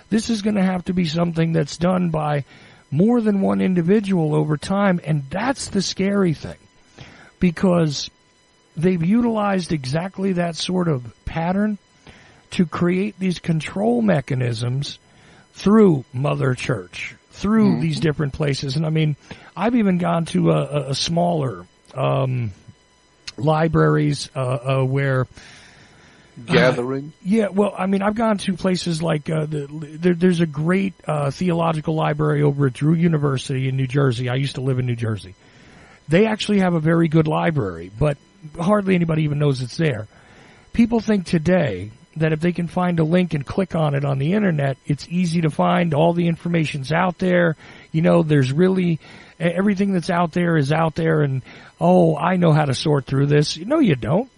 This is going to have to be something that's done by more than one individual over time, and that's the scary thing, because they've utilized exactly that sort of pattern to create these control mechanisms through Mother Church, through these different places. And I mean, I've even gone to a smaller libraries where gathering. Yeah, well, I mean, I've gone to places like there's a great theological library over at Drew University in New Jersey. I used to live in New Jersey. They actually have a very good library, but hardly anybody even knows it's there. People think today that if they can find a link and click on it on the internet, it's easy to find. All the information's out there. You know, there's really everything that's out there is out there, and oh, I know how to sort through this. No, you don't.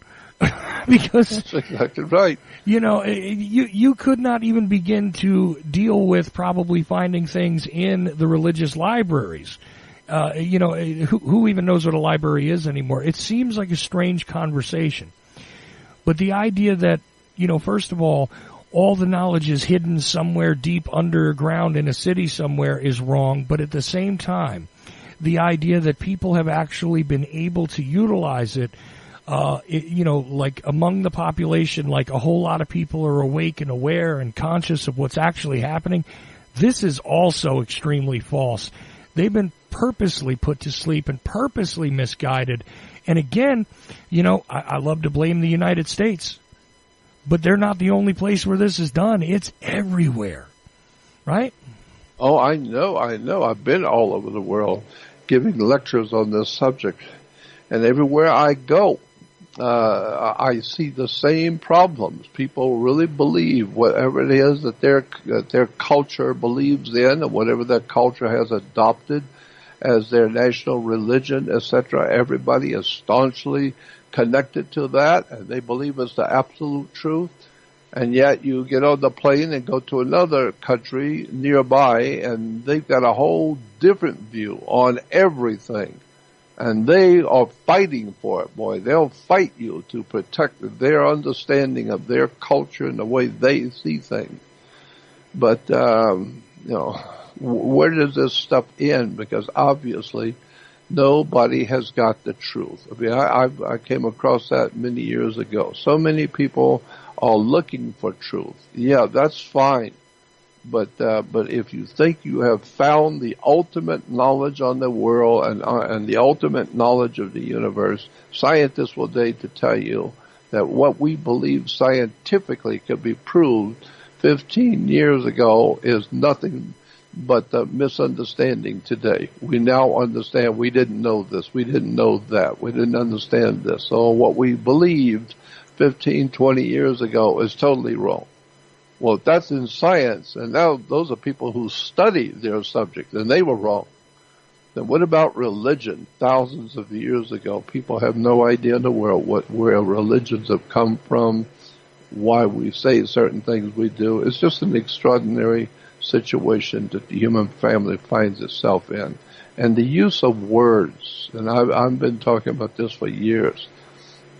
Because that's exactly right. You know, you could not even begin to deal with probably finding things in the religious libraries. You know, who even knows what a library is anymore? It seems like a strange conversation. But the idea that, you know, first of all the knowledge is hidden somewhere deep underground in a city somewhere is wrong. But at the same time, the idea that people have actually been able to utilize it, you know, like among the population, like a whole lot of people are awake and aware and conscious of what's actually happening. This is also extremely false. They've been purposely put to sleep and purposely misguided. And again, you know, I love to blame the United States, but they're not the only place where this is done. It's everywhere, right? Oh, I know. I've been all over the world giving lectures on this subject. And everywhere I go, I see the same problems. People really believe whatever it is that their culture believes in, or whatever that culture has adopted as their national religion, etc. Everybody is staunchly connected to that, and they believe it's the absolute truth. And yet you get on the plane and go to another country nearby, and they've got a whole different view on everything. And they are fighting for it, boy. They'll fight you to protect their understanding of their culture and the way they see things. But, you know, where does this stuff end? Because obviously nobody has got the truth. I mean, I came across that many years ago. So many people are looking for truth. Yeah, that's fine. But if you think you have found the ultimate knowledge on the world and the ultimate knowledge of the universe, scientists will dare to tell you that what we believe scientifically could be proved 15 years ago is nothing but the misunderstanding today. We now understand we didn't know this, we didn't know that, we didn't understand this. So what we believed 15, 20 years ago is totally wrong. Well, that's in science, and now those are people who study their subject, and they were wrong. Then what about religion? Thousands of years ago, people have no idea in the world where religions have come from, why we say certain things we do. It's just an extraordinary situation that the human family finds itself in. And the use of words, and I've been talking about this for years,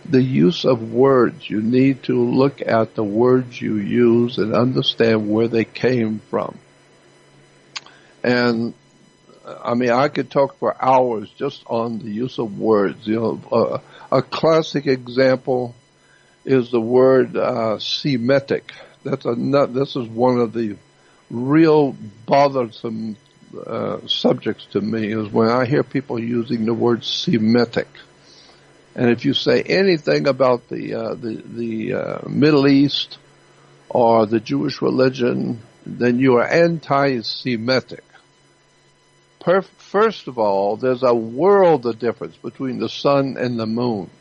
the use of words, you need to look at the words you use and understand where they came from. And, I mean, I could talk for hours just on the use of words. You know, a classic example is the word Semitic. This is one of the real bothersome subjects to me, is when I hear people using the word Semitic. And if you say anything about the Middle East or the Jewish religion, then you are anti-Semitic. First of all, there's a world of difference between the sun and the moon,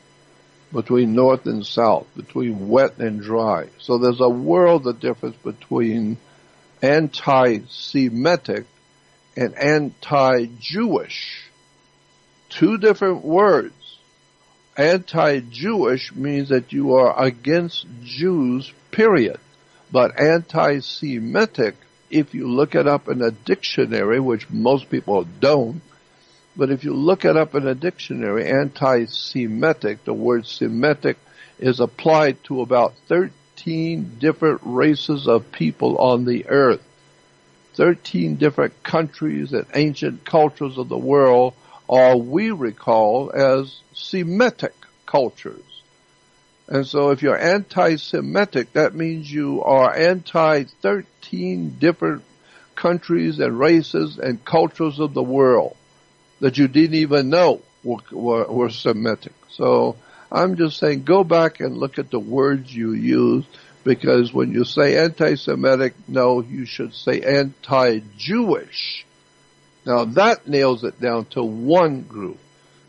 between north and south, between wet and dry. So there's a world of difference between anti-Semitic and anti-Jewish. Two different words. Anti-Jewish means that you are against Jews, period. But anti-Semitic, if you look it up in a dictionary, which most people don't, but if you look it up in a dictionary, anti-Semitic, the word Semitic is applied to about 13 different races of people on the earth. 13 different countries and ancient cultures of the world are we recall as Semitic cultures. And so if you're anti-Semitic, that means you are anti-13 different countries and races and cultures of the world that you didn't even know were Semitic. So I'm just saying go back and look at the words you use, because when you say anti-Semitic, no, you should say anti-Jewish. Now that nails it down to one group.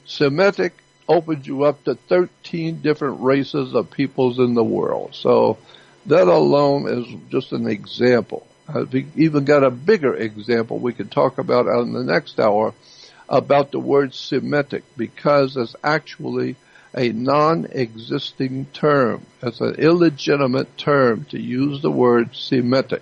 Semitic opens you up to 13 different races of peoples in the world. So that alone is just an example. I've even got a bigger example we could talk about in the next hour about the word Semitic, because it's actually a non-existing term. It's an illegitimate term to use the word Semitic.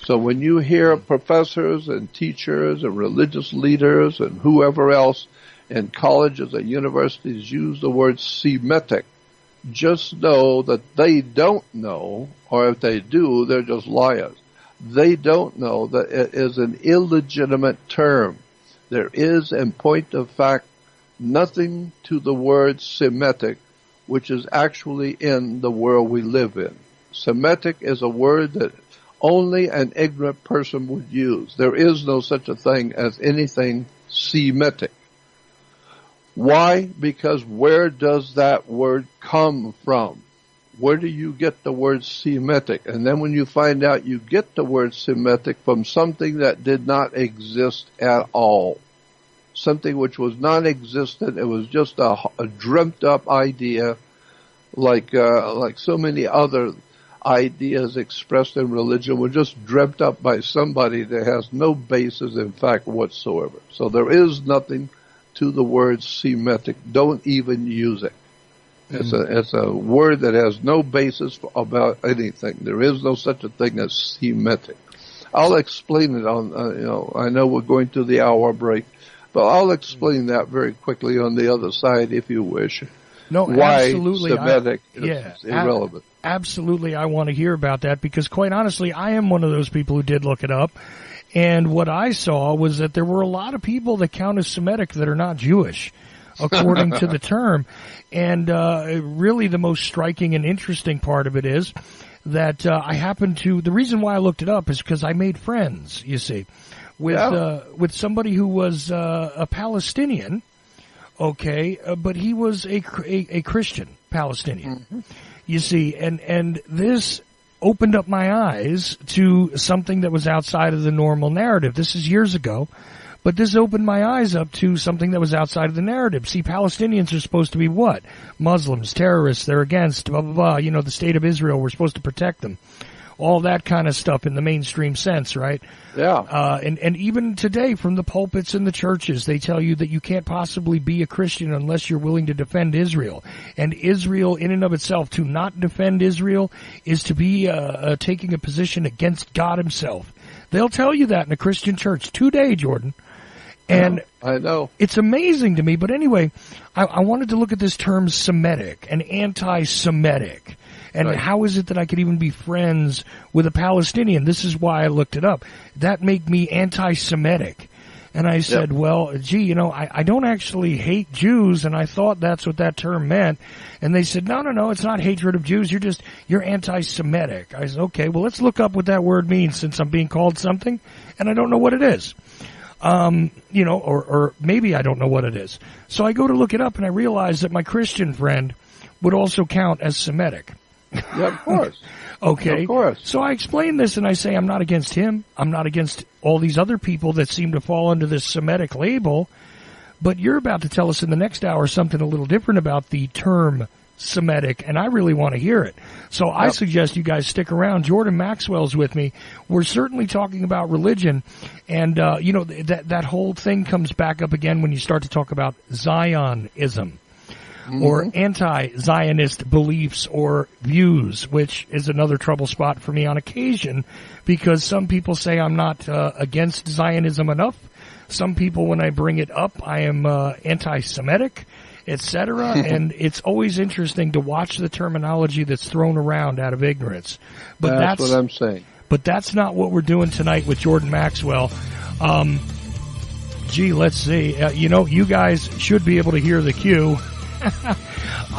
So when you hear professors and teachers and religious leaders and whoever else in colleges and universities use the word Semitic, just know that they don't know, or if they do, they're just liars. They don't know that it is an illegitimate term. There is, in point of fact, nothing to the word Semitic, which is actually in the world we live in. Semitic is a word that only an ignorant person would use. There is no such a thing as anything Semitic. Why? Because where does that word come from? Where do you get the word Semitic? And then when you find out you get the word Semitic from something that did not exist at all, something which was non-existent, it was just a dreamt up idea, like so many other ideas expressed in religion were just dreamt up by somebody that has no basis in fact whatsoever. So there is nothing to the word Semitic. Don't even use it. It's a word that has no basis about anything. There is no such a thing as Semitic. I'll explain it on, I know we're going to the hour break, but I'll explain that very quickly on the other side if you wish. No, why absolutely. Semitic is irrelevant. Absolutely, I want to hear about that, because quite honestly, I am one of those people who did look it up. And what I saw was that there were a lot of people that count as Semitic that are not Jewish, according to the term. And really the most striking and interesting part of it is that I happened to, the reason why I looked it up is because I made friends, you see, with somebody who was a Palestinian, okay, but he was a Christian Palestinian, you see, and this opened up my eyes to something that was outside of the normal narrative. This is years ago, but this opened my eyes up to something that was outside of the narrative. See, Palestinians are supposed to be what? Muslims, terrorists, they're against, blah, blah, blah. You know, the state of Israel, we're supposed to protect them. All that kind of stuff in the mainstream sense, right? Yeah. And even today from the pulpits in the churches, they tell you that you can't possibly be a Christian unless you're willing to defend Israel. And Israel in and of itself, to not defend Israel is to be taking a position against God himself. They'll tell you that in a Christian church today, Jordan. And I know. It's amazing to me. But anyway, I wanted to look at this term Semitic and anti-Semitic. And how is it that I could even be friends with a Palestinian? This is why I looked it up. That made me anti-Semitic. And I said, well, gee, I don't actually hate Jews, and I thought that's what that term meant. And they said, no, it's not hatred of Jews. You're anti-Semitic. I said, okay, well, let's look up what that word means since I'm being called something, and I don't know what it is. Or maybe I don't know what it is. So I go to look it up, and I realize that my Christian friend would also count as Semitic. Yeah, of course. Okay. Of course. So I explain this and I say I'm not against him. I'm not against all these other people that seem to fall under this Semitic label. But you're about to tell us in the next hour something a little different about the term Semitic, and I really want to hear it. So I suggest you guys stick around. Jordan Maxwell's with me. We're certainly talking about religion, and that whole thing comes back up again when you start to talk about Zionism. Or anti-Zionist beliefs or views, which is another trouble spot for me on occasion, because some people say I'm not against Zionism enough. Some people, when I bring it up, I am anti-Semitic, etc. And it's always interesting to watch the terminology that's thrown around out of ignorance. But that's what I'm saying. But that's not what we're doing tonight with Jordan Maxwell. Let's see. You guys should be able to hear the cue.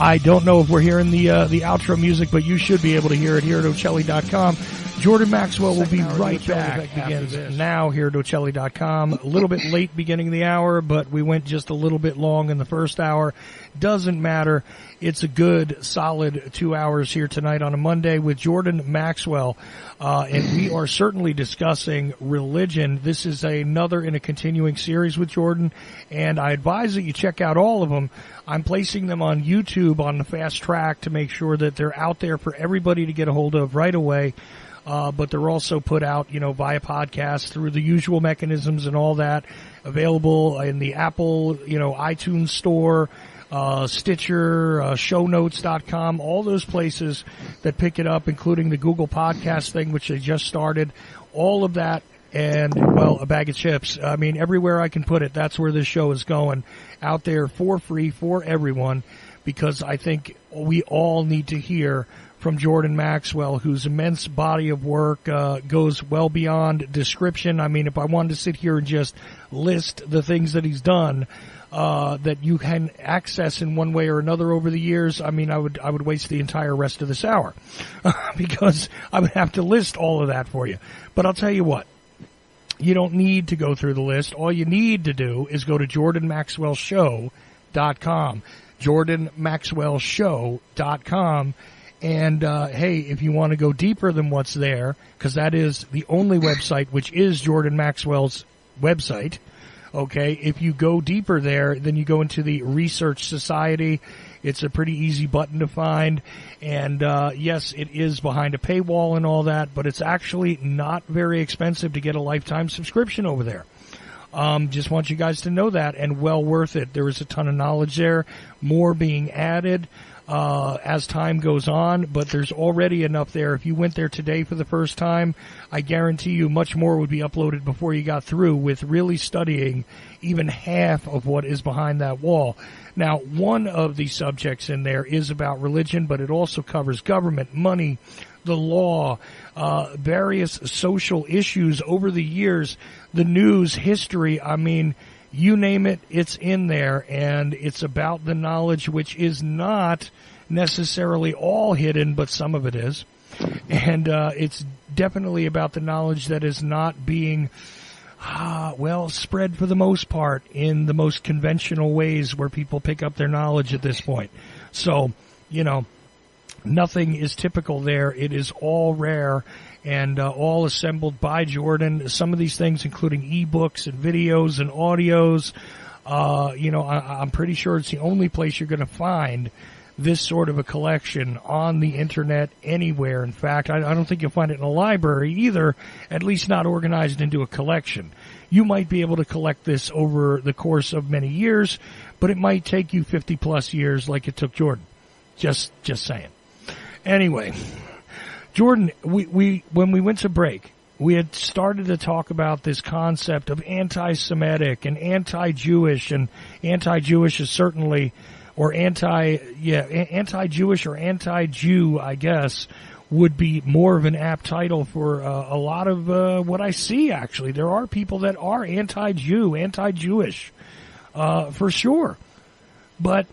I don't know if we're hearing the outro music, but you should be able to hear it here at Ochelli.com. Jordan Maxwell will be right back. Begins now here at Ochelli.com. A little bit late beginning of the hour, but we went just a little bit long in the first hour. Doesn't matter. It's a good, solid 2 hours here tonight on a Monday with Jordan Maxwell. And we are certainly discussing religion. This is another in a continuing series with Jordan, and I advise that you check out all of them. I'm placing them on YouTube on the fast track to make sure that they're out there for everybody to get a hold of right away. But they're also put out, via podcast through the usual mechanisms and all that, available in the Apple, iTunes store, Stitcher, shownotes.com, all those places that pick it up, including the Google Podcast thing, which they just started, all of that, and, well, a bag of chips. I mean, everywhere I can put it, that's where this show is going, out there for free for everyone, because I think we all need to hear from Jordan Maxwell, whose immense body of work goes well beyond description. I mean, if I wanted to sit here and just list the things that he's done that you can access in one way or another over the years, I mean, I would waste the entire rest of this hour because I would have to list all of that for you. But I'll tell you what, you don't need to go through the list. All you need to do is go to jordanmaxwellshow.com, jordanmaxwellshow.com. And, hey, if you want to go deeper than what's there, because that is the only website, which is Jordan Maxwell's website, okay, if you go deeper there, then you go into the Research Society. It's a pretty easy button to find. And, yes, it is behind a paywall and all that, but it's actually not very expensive to get a lifetime subscription over there. Just want you guys to know that, and well worth it. There is a ton of knowledge there, more being added as time goes on, but there's already enough there. If you went there today for the first time, I guarantee you much more would be uploaded before you got through with really studying even half of what is behind that wall. Now, one of the subjects in there is about religion, but it also covers government, money, the law, various social issues over the years, the news, history. I mean, you name it, it's in there, and it's about the knowledge which is not necessarily all hidden, but some of it is. And it's definitely about the knowledge that is not being, spread for the most part in the most conventional ways where people pick up their knowledge at this point. So, nothing is typical there. It is all rare and all assembled by Jordan. Some of these things, including ebooks and videos and audios, I'm pretty sure it's the only place you're going to find this sort of a collection on the internet anywhere. In fact, I don't think you'll find it in a library either, at least not organized into a collection. You might be able to collect this over the course of many years, but it might take you 50 plus years like it took Jordan. Just saying. Anyway, Jordan, we when we went to break, we had started to talk about this concept of anti-Semitic and anti-Jewish, and anti-Jewish is certainly, or anti-Jewish or anti-Jew, I guess, would be more of an apt title for a lot of what I see, actually. There are people that are anti-Jew, anti-Jewish, for sure. But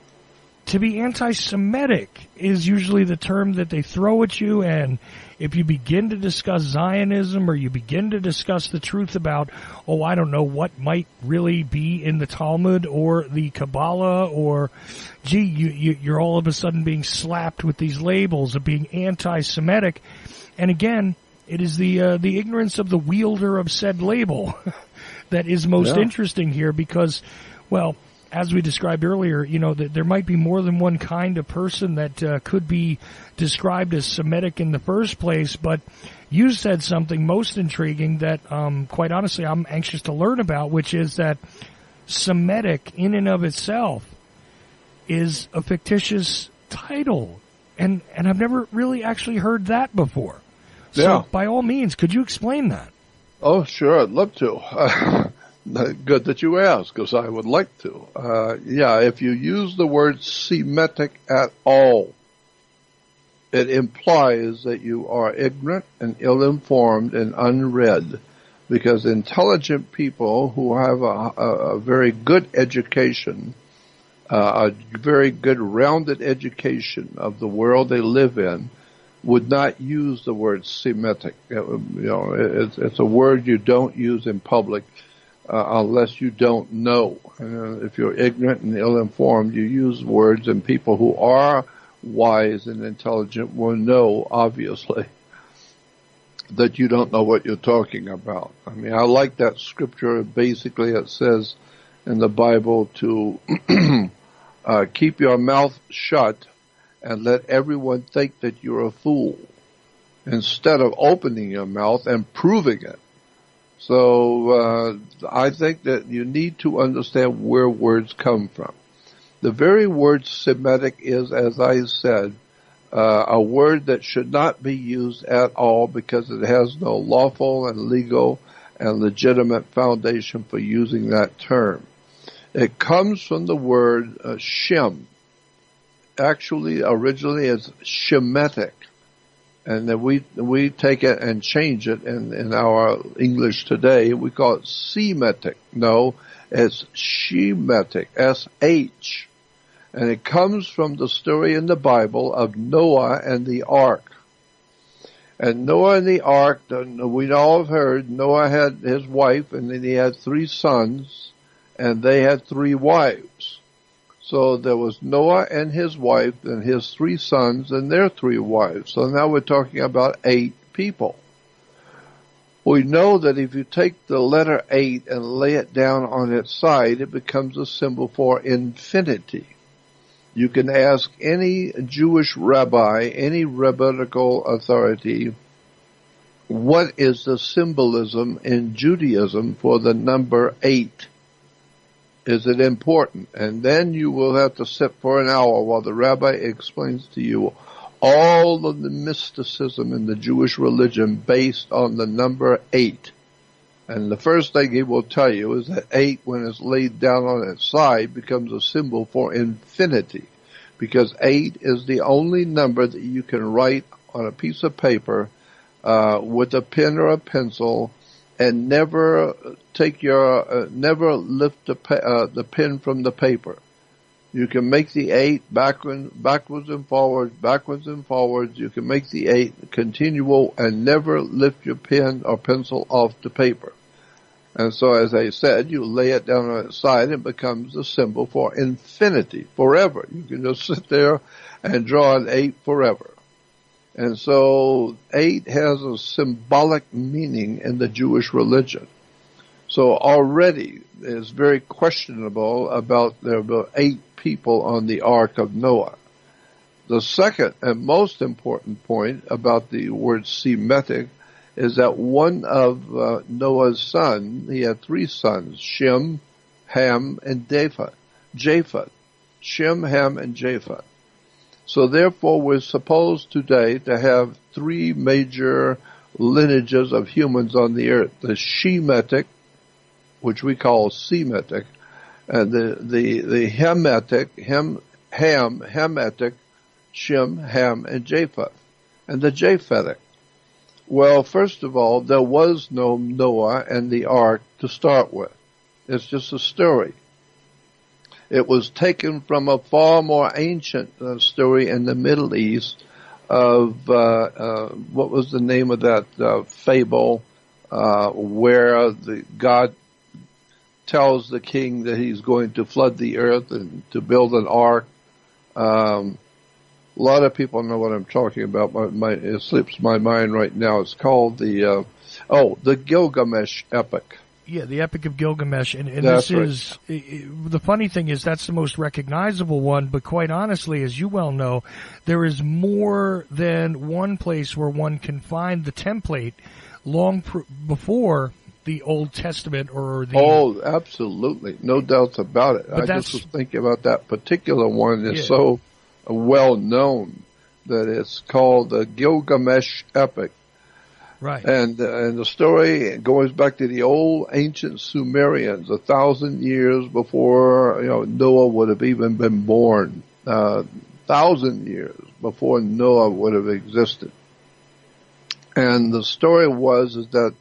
to be anti-Semitic is usually the term that they throw at you, and if you begin to discuss Zionism or you begin to discuss the truth about, I don't know, what might really be in the Talmud or the Kabbalah, or, you're all of a sudden being slapped with these labels of being anti-Semitic. And again, it is the ignorance of the wielder of said label that is most interesting here, because, well, as we described earlier, that there might be more than one kind of person that could be described as Semitic in the first place. But you said something most intriguing that, quite honestly, I'm anxious to learn about, which is that Semitic in and of itself is a fictitious title. And I've never really actually heard that before. So by all means, could you explain that? Oh, sure. I'd love to. Good that you asked, because I would like to. If you use the word Semitic at all, it implies that you are ignorant and ill-informed and unread, because intelligent people who have a very good education a very good rounded education of the world they live in would not use the word Semitic. It's a word you don't use in public unless you don't know. If you're ignorant and ill-informed, you use words, and people who are wise and intelligent will know, obviously, that you don't know what you're talking about. I mean, I like that scripture. Basically, it says in the Bible to keep your mouth shut and let everyone think that you're a fool, instead of opening your mouth and proving it. So I think that you need to understand where words come from. The very word Semitic is, as I said, a word that should not be used at all because it has no lawful and legal and legitimate foundation for using that term. It comes from the word Shem. Actually, originally it's Shemitic. And then we take it and change it in our English today. We call it Semitic. No, it's Shemitic, S-H. And it comes from the story in the Bible of Noah and the ark. And Noah and the ark, we all have heard, Noah had his wife, and then he had 3 sons, and they had 3 wives. So there was Noah and his wife, and his 3 sons, and their 3 wives. So now we're talking about 8 people. We know that if you take the letter 8 and lay it down on its side, it becomes a symbol for infinity. You can ask any Jewish rabbi, any rabbinical authority, what is the symbolism in Judaism for the number 8? Is it important? And then you will have to sit for an hour while the rabbi explains to you all of the mysticism in the Jewish religion based on the number 8. And the first thing he will tell you is that 8, when it's laid down on its side, becomes a symbol for infinity. Because 8 is the only number that you can write on a piece of paper with a pen or a pencil and never never lift the pen from the paper. You can make the 8 backwards and forwards. You can make the 8 continual and never lift your pen or pencil off the paper. And so, as I said, you lay it down on its side, and it becomes a symbol for infinity, forever. You can just sit there and draw an 8 forever. And so 8 has a symbolic meaning in the Jewish religion. So already it's very questionable about there were 8 people on the Ark of Noah. The second and most important point about the word Semitic is that one of Noah's sons, he had 3 sons, Shem, Ham, and Japheth. Shem, Ham, and Japheth. So therefore we're supposed today to have 3 major lineages of humans on the earth. The Shemitic, which we call Semitic, and the Hamitic, Hamitic, Shem, Ham, and Japheth. And the Japhetic. Well, first of all, there was no Noah and the ark to start with. It's just a story. It was taken from a far more ancient story in the Middle East of, what was the name of that fable, where God tells the king that he's going to flood the earth and to build an ark. A lot of people know what I'm talking about. It slips my mind right now. It's called the Gilgamesh epic. Yeah, the Epic of Gilgamesh, and That's this is, the funny thing is that's the most recognizable one, but quite honestly, as you well know, there is more than one place where one can find the template long before the Old Testament or the... Oh, absolutely. No doubts about it. I just was thinking about that particular one. It's so well known that it's called the Gilgamesh epic. Right. And the story goes back to the old ancient Sumerians, 1,000 years before Noah would have even been born. 1,000 years before Noah would have existed. And the story is that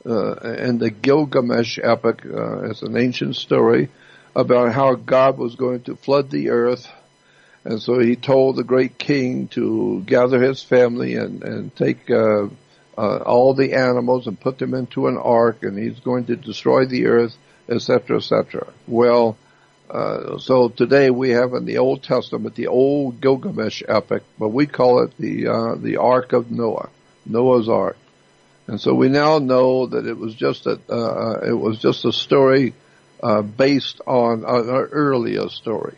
in the Gilgamesh epic, it's an ancient story, about how God was going to flood the earth. And so he told the great king to gather his family and take all the animals and put them into an ark, and he's going to destroy the earth, etc., etc. Well, so today we have in the Old Testament the old Gilgamesh epic, but we call it the Ark of Noah, Noah's Ark. And so we now know that it was just a story based on an earlier story.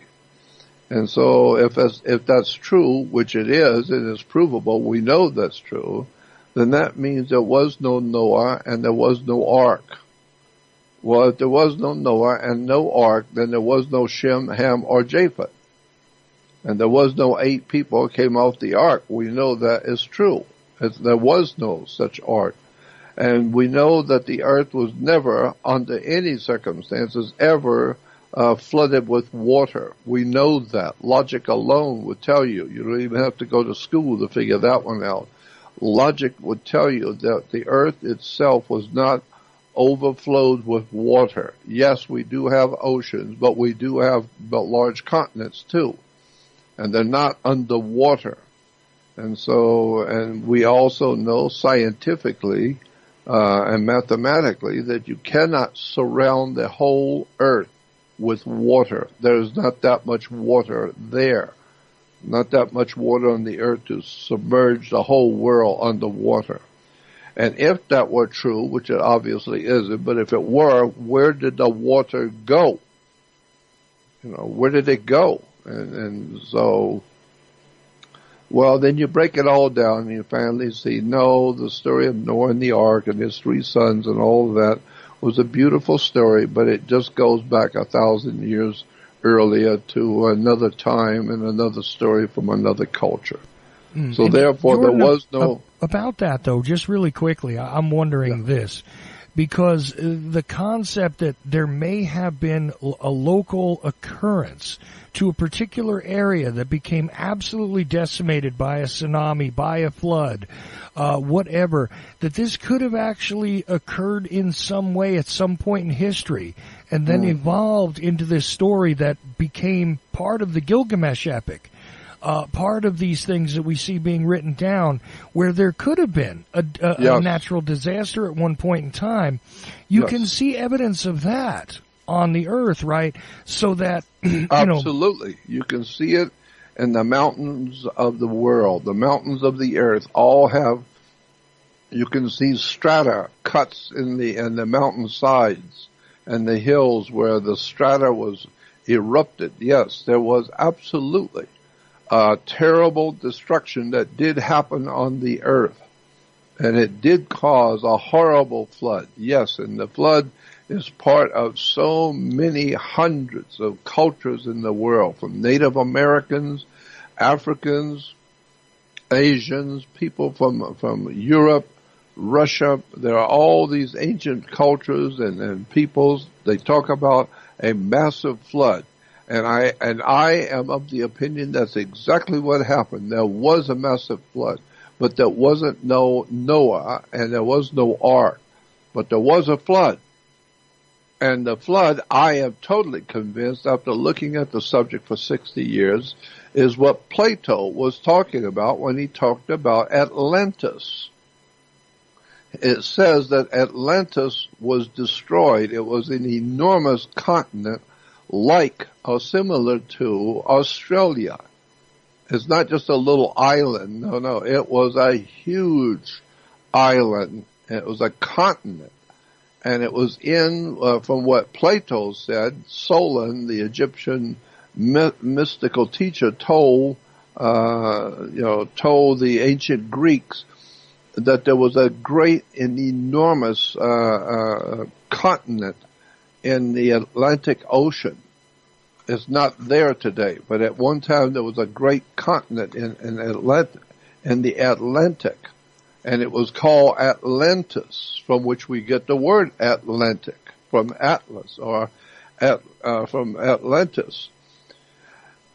And so if that's true, which it is, and it's provable, we know that's true, then that means there was no Noah and there was no ark. Well, if there was no Noah and no ark, then there was no Shem, Ham, or Japheth. And there was no 8 people who came off the ark. We know that is true. There was no such ark. And we know that the earth was never, under any circumstances, ever flooded with water. We know that. Logic alone would tell you. You don't even have to go to school to figure that one out. Logic would tell you that the earth itself was not overflowed with water. Yes, we do have oceans, but we do have large continents too. And they're not underwater. And so, and we also know scientifically and mathematically that you cannot surround the whole earth with water. There's not that much water there. Not that much water on the earth to submerge the whole world underwater. And if that were true, which it obviously isn't, but if it were, where did the water go? Where did it go? And so, well, then you break it all down and you finally see, no, the story of Noah and the ark and his 3 sons and all of that was a beautiful story, but it just goes back 1,000 years earlier to another time and another story from another culture. So therefore, Jordan, there was no... About that, though, just really quickly, I'm wondering this, because the concept that there may have been a local occurrence to a particular area that became absolutely decimated by a tsunami, by a flood, whatever, that this could have actually occurred in some way at some point in history and then evolved into this story that became part of the Gilgamesh epic. Part of these things that we see being written down, where there could have been a natural disaster at one point in time. You can see evidence of that on the earth, right? So that, Absolutely. You can see it in the mountains of the world. The mountains of the earth all have, you can see strata, cuts in the mountain sides and the hills where the strata was erupted. Yes, there was absolutely terrible destruction that did happen on the earth. And it did cause a horrible flood. Yes, and the flood is part of so many hundreds of cultures in the world, from Native Americans, Africans, Asians, people from Europe, Russia. There are all these ancient cultures and peoples. They talk about a massive flood. And I am of the opinion that's exactly what happened. There was a massive flood, but there wasn't no Noah and there was no ark, but there was a flood. And the flood, I am totally convinced after looking at the subject for 60 years, is what Plato was talking about when he talked about Atlantis. It says that Atlantis was destroyed. It was an enormous continent like or similar to Australia. It's not just a little island. No. It was a huge island. It was a continent. And it was in, from what Plato said, Solon, the Egyptian mystical teacher, told the ancient Greeks that there was a great and enormous continent in the Atlantic Ocean. It's not there today, but at one time there was a great continent in the Atlantic, and it was called Atlantis, from which we get the word Atlantic, from Atlas, or from Atlantis.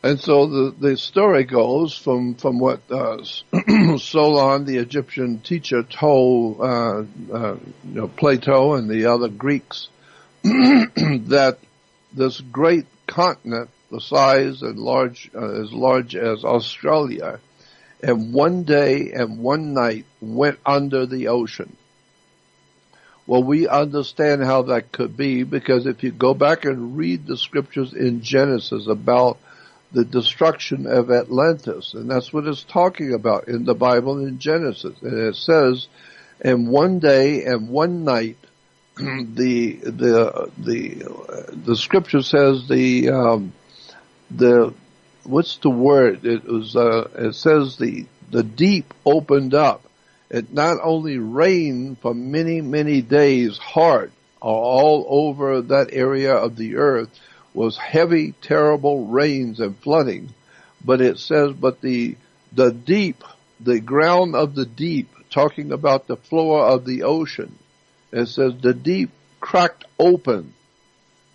And so the story goes from what Solon, the Egyptian teacher, told Plato and the other Greeks that this great continent, the size and as large as Australia, and one day and one night went under the ocean. Well, we understand how that could be, because if you go back and read the scriptures in Genesis about the destruction of Atlantis, and that's what it's talking about in the Bible in Genesis. And it says, in one day and one night, the scripture says what's the word? It says the deep opened up. It not only rained for many, many days hard all over that area of the earth, was heavy, terrible rains and flooding, but it says, but the deep, the ground of the deep, talking about the floor of the ocean, it says the deep cracked open,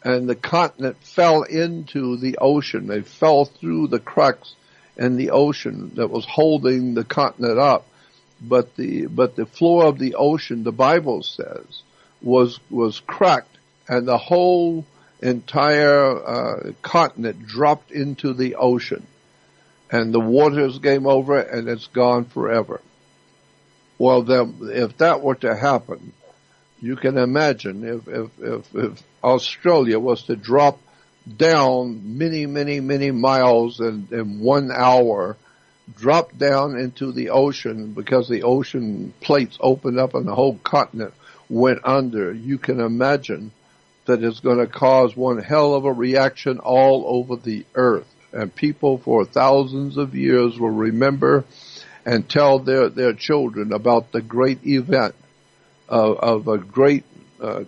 and the continent fell into the ocean. They fell through the cracks in the ocean that was holding the continent up. But the floor of the ocean, the Bible says, was cracked, and the whole entire continent dropped into the ocean, and the waters came over, and it's gone forever. Well, then, if that were to happen, you can imagine if Australia was to drop down many, many, many miles in 1 hour, drop down into the ocean, because the ocean plates opened up and the whole continent went under. You can imagine that it's going to cause one hell of a reaction all over the earth. And people for thousands of years will remember and tell their children about the great event of a great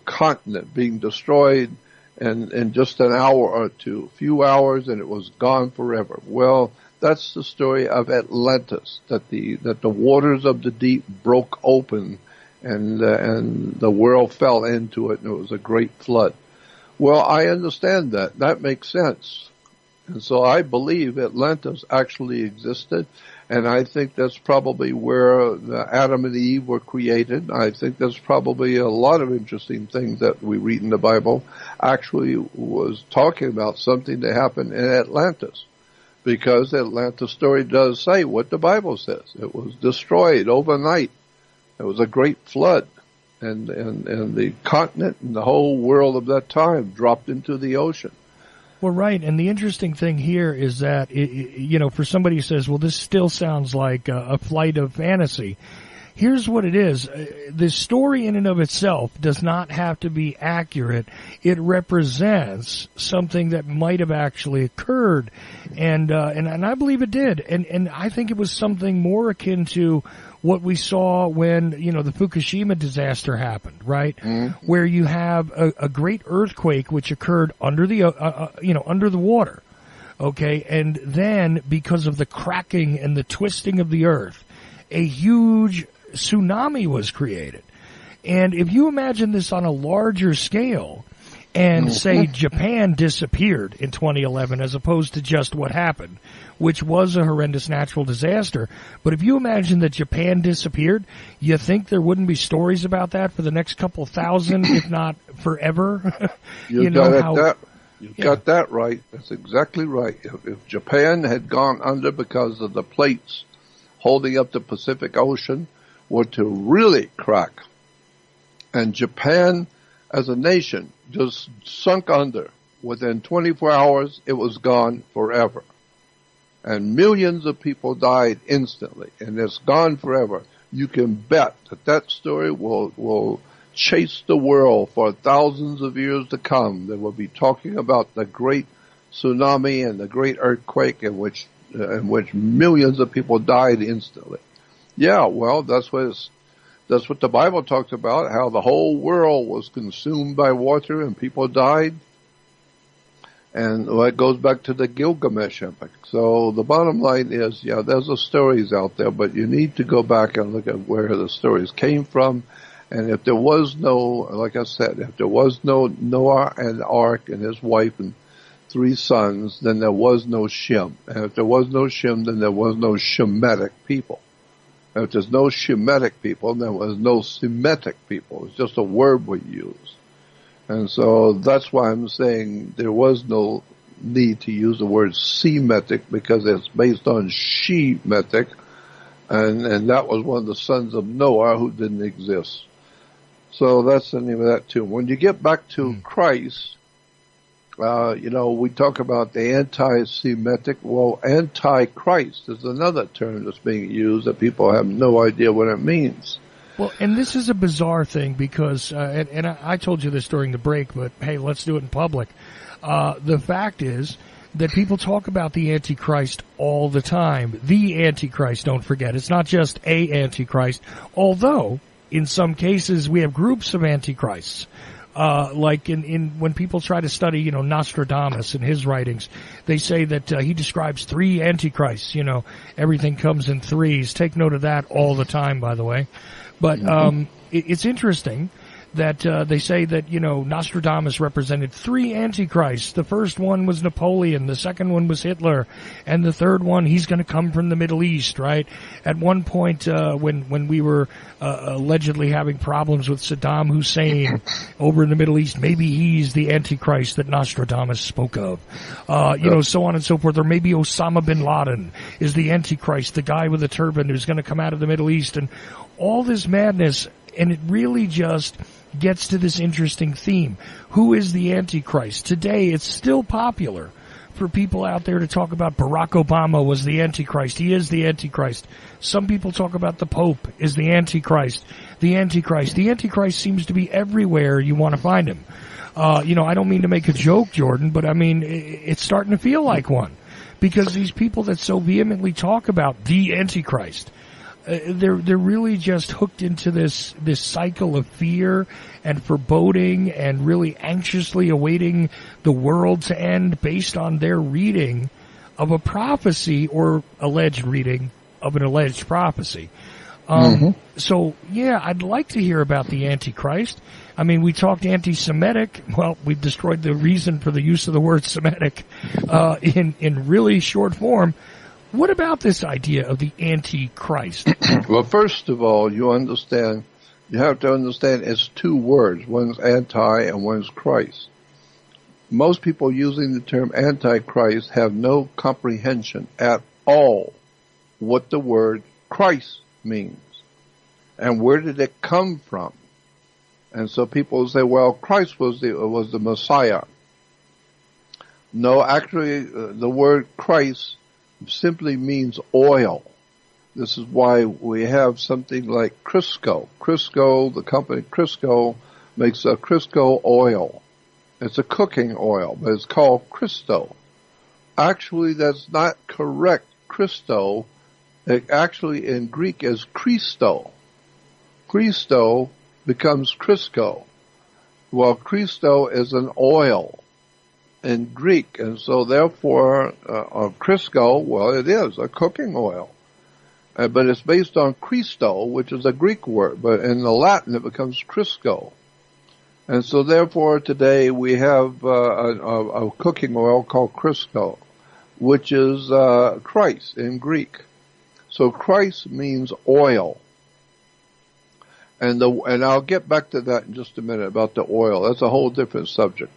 continent being destroyed in just an hour or two, a few hours, and it was gone forever. Well, that's the story of Atlantis, that the waters of the deep broke open, and the world fell into it, and it was a great flood. Well, I understand that. That makes sense. And so I believe Atlantis actually existed, and I think that's probably where Adam and Eve were created. I think there's probably a lot of interesting things that we read in the Bible actually was talking about something that happened in Atlantis, because the Atlantis story does say what the Bible says. It was destroyed overnight. It was a great flood, and the continent and the whole world of that time dropped into the ocean. Well, right, and the interesting thing here is that, for somebody who says, well, this still sounds like a flight of fantasy, here's what it is. The story in and of itself does not have to be accurate. It represents something that might have actually occurred, and I believe it did, and I think it was something more akin to what we saw when, the Fukushima disaster happened, right? Mm-hmm. Where you have a great earthquake which occurred under the, under the water. Okay. And then because of the cracking and the twisting of the earth, a huge tsunami was created. And if you imagine this on a larger scale, and say Japan disappeared in 2011 as opposed to just what happened, which was a horrendous natural disaster. But if you imagine that Japan disappeared, you think there wouldn't be stories about that for the next couple thousand, if not forever? You've got that right. That's exactly right. If Japan had gone under because of the plates holding up the Pacific Ocean were to really crack, and Japan as a nation just sunk under, within 24 hours it was gone forever. And millions of people died instantly, and it's gone forever. You can bet that story will chase the world for thousands of years to come. They will be talking about the great tsunami and the great earthquake in which millions of people died instantly. Yeah, well, that's what the Bible talks about, how the whole world was consumed by water and people died. And that goes back to the Gilgamesh epic. So the bottom line is, yeah, there's the stories out there, but you need to go back and look at where the stories came from. And if there was no, like I said, if there was no Noah and Ark and his wife and 3 sons, then there was no Shem. And if there was no Shem, then there was no Shemitic people. If there's no Shemitic people, there was no Semitic people. It's just a word we use. And so that's why I'm saying there was no need to use the word Semitic, because it's based on Shemitic, and that was one of the sons of Noah who didn't exist. So that's the name of that too. When you get back to Christ, we talk about the anti-Semitic. Well, anti-Christ is another term that's being used that people have no idea what it means. Well, and this is a bizarre thing because, and I told you this during the break, but hey, let's do it in public. The fact is that people talk about the Antichrist all the time. The Antichrist, don't forget. It's not just a Antichrist, although in some cases we have groups of Antichrists. Like when people try to study, Nostradamus and his writings, they say that he describes 3 Antichrists. Everything comes in threes. Take note of that all the time, by the way. But it's interesting that they say that, Nostradamus represented 3 Antichrists. The first one was Napoleon, the second one was Hitler, and the third one, he's going to come from the Middle East, right? At one point, when we were allegedly having problems with Saddam Hussein over in the Middle East, maybe he's the Antichrist that Nostradamus spoke of. So on and so forth. Or maybe Osama bin Laden is the Antichrist, the guy with the turban who's going to come out of the Middle East, and all this madness, and it really just gets to this interesting theme. Who is the Antichrist? Today, it's still popular for people out there to talk about Barack Obama was the Antichrist. He is the Antichrist. Some people talk about the Pope is the Antichrist. The Antichrist. The Antichrist seems to be everywhere you want to find him. I don't mean to make a joke, Jordan, but I mean, it's starting to feel like one. Because these people that so vehemently talk about the Antichrist, they're really just hooked into this cycle of fear and foreboding and really anxiously awaiting the world to end based on their reading of a prophecy or alleged reading of an alleged prophecy. So, yeah, I'd like to hear about the Antichrist. I mean, we talked anti-Semitic. Well, we've destroyed the reason for the use of the word Semitic in really short form. What about this idea of the Antichrist? Well, first of all, you have to understand it's 2 words. One's anti and one's Christ. Most people using the term Antichrist have no comprehension at all what the word Christ means and where did it come from. And so people say, well, Christ was the Messiah. No, actually, the word Christ simply means oil. This is why we have something like Crisco. Crisco, the company Crisco, makes a Crisco oil. It's a cooking oil, but it's called Cristo. Actually, that's not correct. Cristo, it actually in Greek is Christo. Christo becomes Crisco. Well, Cristo is an oil in Greek, and so therefore Crisco, well, it is a cooking oil, but it's based on Christo, which is a Greek word, but in the Latin it becomes Crisco, and so therefore today we have a cooking oil called Crisco, which is Christ in Greek. So Christ means oil, and I'll get back to that in just a minute about the oil. That's a whole different subject.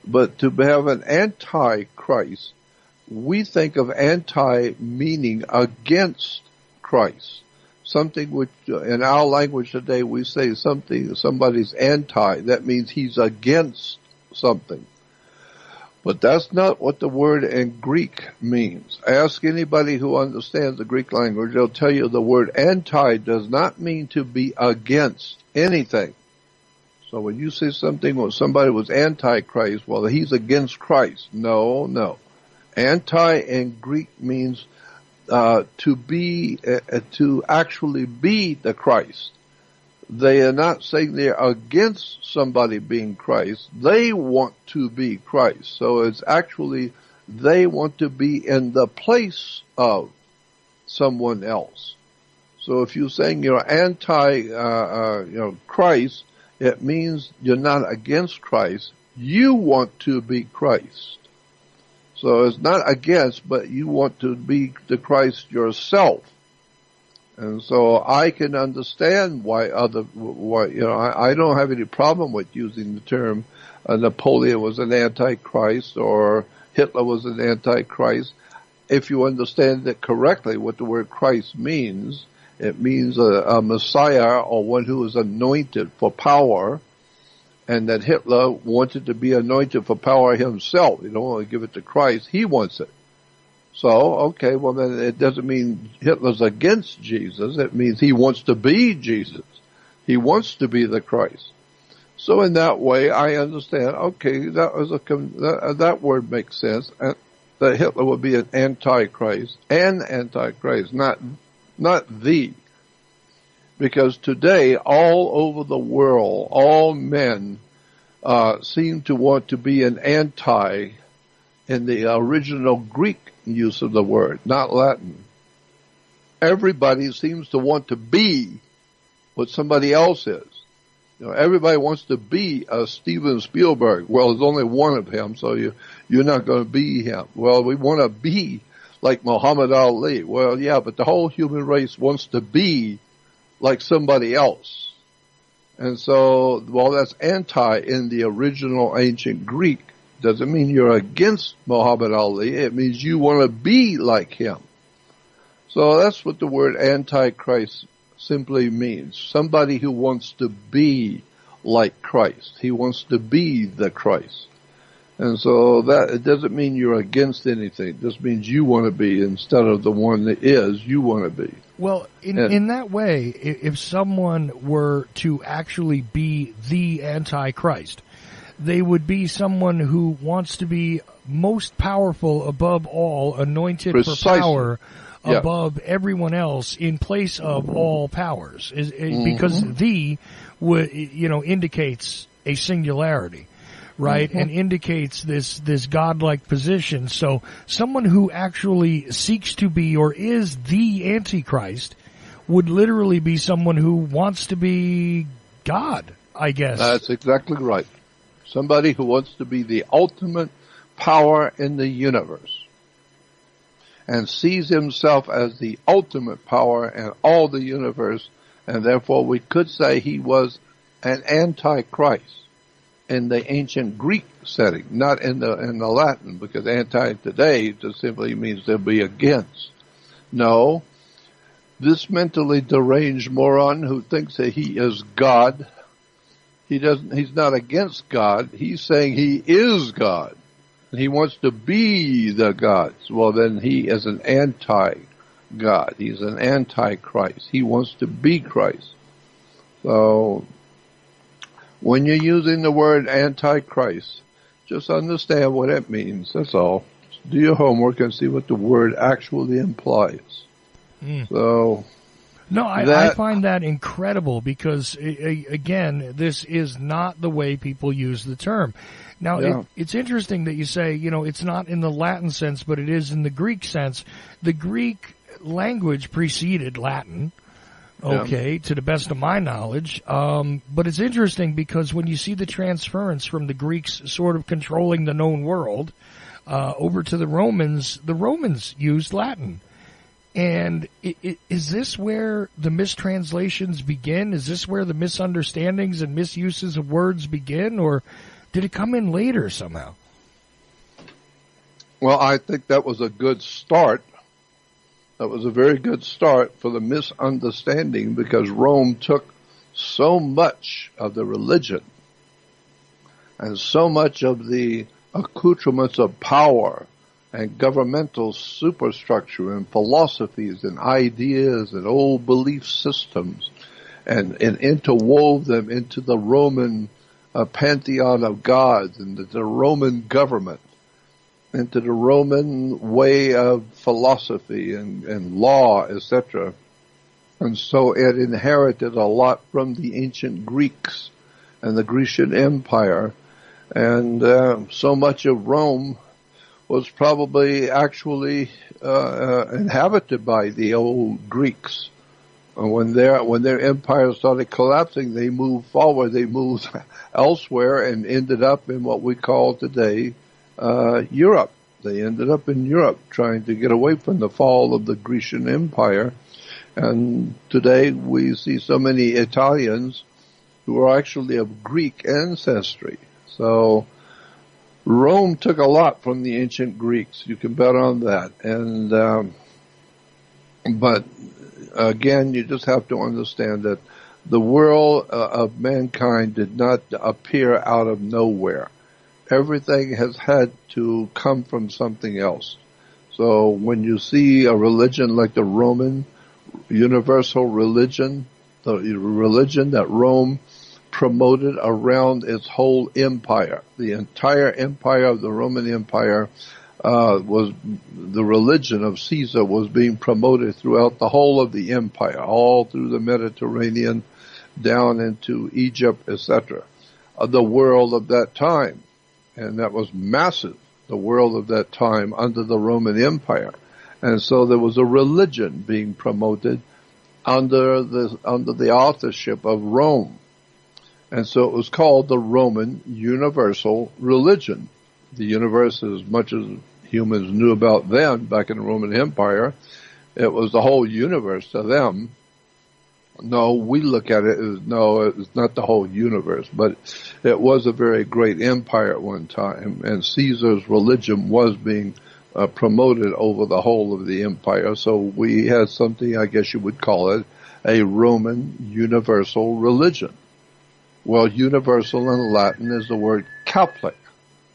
But to have an anti-Christ, we think of anti meaning against Christ. Something which, in our language today, we say somebody's anti. That means he's against something. But that's not what the word in Greek means. Ask anybody who understands the Greek language, they'll tell you the word anti does not mean to be against anything. So when you say something or somebody was anti-Christ, well, he's against Christ. No. Anti in Greek means to actually be the Christ. They are not saying they're against somebody being Christ. They want to be Christ. So it's actually they want to be in the place of someone else. So if you're saying you're anti, Christ, it means you're not against Christ. You want to be Christ. So it's not against, but you want to be the Christ yourself. And so I can understand why I don't have any problem with using the term Napoleon was an antichrist or Hitler was an antichrist. If you understand it correctly, what the word Christ means, it means a Messiah or one who is anointed for power, and that Hitler wanted to be anointed for power himself. He don't want to give it to Christ. He wants it. So, okay, well then it doesn't mean Hitler's against Jesus. It means he wants to be Jesus. He wants to be the Christ. So in that way, I understand, okay, that word makes sense, that Hitler would be an antichrist, not the. Because today, all over the world, all men seem to want to be an anti in the original Greek use of the word, not Latin. Everybody seems to want to be what somebody else is. Everybody wants to be a Steven Spielberg. Well, there's only one of him, so you're not going to be him. Well, we want to be like Muhammad Ali. Well, yeah, but the whole human race wants to be like somebody else. And so, while that's anti in the original ancient Greek, doesn't mean you're against Muhammad Ali. It means you want to be like him. So that's what the word antichrist simply means. Somebody who wants to be like Christ. He wants to be the Christ. And so that it doesn't mean you're against anything. It just means you want to be instead of the one that is, you want to be. Well, in that way, if someone were to actually be the Antichrist, they would be someone who wants to be most powerful above all, anointed Precisely. for power above everyone else in place of all powers. Because the indicates a singularity, right? And indicates this godlike position. So someone who actually seeks to be or is the Antichrist would literally be someone who wants to be God, I guess. That's exactly right. Somebody who wants to be the ultimate power in the universe and sees himself as the ultimate power in all the universe, and therefore we could say he was an antichrist in the ancient Greek setting, not in the Latin, because anti today just simply means to be against. No, this mentally deranged moron who thinks that he is God, he's not against God, he's saying he is God. And he wants to be the God. Well, then he is an anti-God. He's an antichrist. He wants to be Christ. So, when you're using the word antichrist, just understand what it means. That's all. Do your homework and see what the word actually implies. So, no, I find that incredible because, again, this is not the way people use the term. Now, it's interesting that you say, it's not in the Latin sense, but it is in the Greek sense. The Greek language preceded Latin, to the best of my knowledge. But it's interesting because when you see the transference from the Greeks sort of controlling the known world over to the Romans used Latin. And is this where the mistranslations begin? Is this where the misunderstandings and misuses of words begin? Or did it come in later somehow? Well, I think that was a good start. That was a very good start for the misunderstanding because Rome took so much of the religion and so much of the accoutrements of power and governmental superstructure and philosophies and ideas and old belief systems and interwove them into the Roman pantheon of gods and the Roman government, into the Roman way of philosophy and law, etc. And so it inherited a lot from the ancient Greeks and the Grecian Empire. And so much of Rome was probably actually inhabited by the old Greeks. And when their empire started collapsing, they moved forward. They moved elsewhere and ended up in what we call today Europe. They ended up in Europe trying to get away from the fall of the Grecian Empire. And today we see so many Italians who are actually of Greek ancestry. So Rome took a lot from the ancient Greeks. You can bet on that. And but again, you just have to understand that the world of mankind did not appear out of nowhere. Everything has had to come from something else. So when you see a religion like the Roman universal religion, the religion that Rome promoted around its whole empire, the entire empire of the Roman Empire, was the religion of Caesar was being promoted throughout the whole of the empire, all through the Mediterranean, down into Egypt, etc. The world of that time, and that was massive, the world of that time under the Roman Empire. And so there was a religion being promoted under the authorship of Rome. And so it was called the Roman Universal Religion. The universe, as much as humans knew about then, back in the Roman Empire, it was the whole universe to them. No, we look at it as, no, it's not the whole universe, but it was a very great empire at one time, and Caesar's religion was being promoted over the whole of the empire. So we had something, I guess you would call it, a Roman universal religion. Well, universal in Latin is the word Catholic.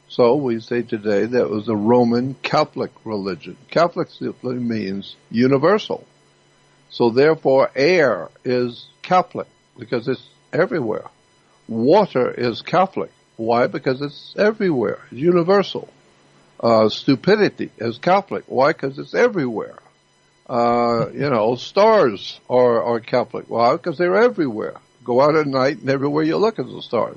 So we say today that it was the Roman Catholic religion. Catholic simply means universal. So therefore air is Catholic because it's everywhere. Water is Catholic. Why? Because it's everywhere. It's universal. Stupidity is Catholic. Why? Because it's everywhere. Stars are Catholic. Why? Because they're everywhere. Go out at night and everywhere you look is a star.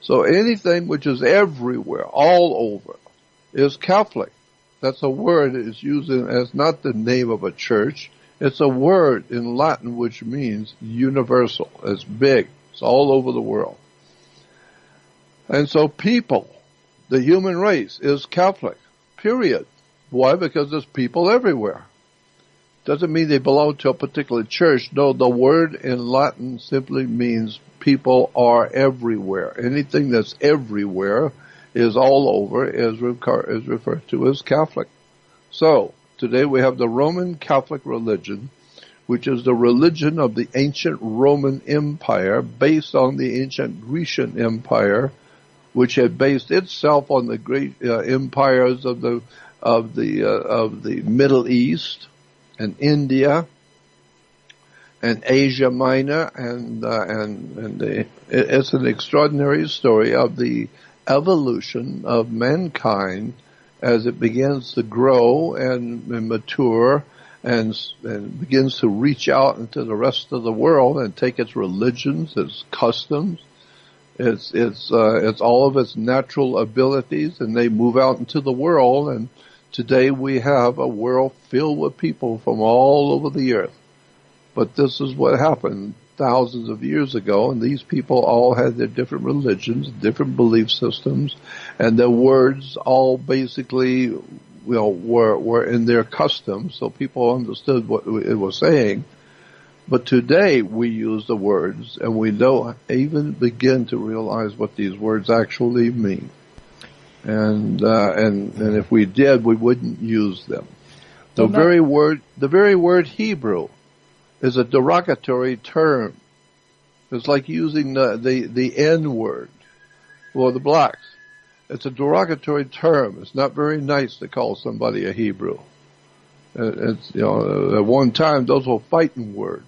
So anything which is everywhere, all over, is Catholic. That's a word that is used as not the name of a church. It's a word in Latin which means universal. It's big. It's all over the world. And so people, the human race, is Catholic. Period. Why? Because there's people everywhere. Doesn't mean they belong to a particular church. No, the word in Latin simply means people are everywhere. Anything that's everywhere is all over, is referred to as Catholic. So, today we have the Roman Catholic religion, which is the religion of the ancient Roman Empire based on the ancient Grecian Empire, which had based itself on the great empires of the Middle East and India and Asia Minor, it's an extraordinary story of the evolution of mankind as it begins to grow and mature and begins to reach out into the rest of the world and take its religions, its customs, it's all of its natural abilities, and they move out into the world. And today we have a world filled with people from all over the earth. But this is what happened thousands of years ago, and these people all had their different religions, different belief systems, and their words all basically, were in their customs, so people understood what it was saying. But today we use the words, and we don't even begin to realize what these words actually mean. And if we did, we wouldn't use them. The very word Hebrew is a derogatory term. It's like using the N word for the blacks. It's a derogatory term. It's not very nice to call somebody a Hebrew. It's, at one time those were fighting words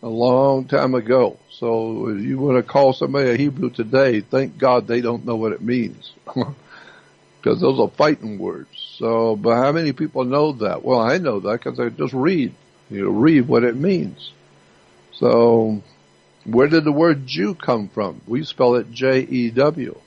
a long time ago. So if you want to call somebody a Hebrew today, thank God they don't know what it means. Because those are fighting words. So, but how many people know that? Well, I know that because I just read. Read what it means. So, where did the word Jew come from? We spell it J-E-W.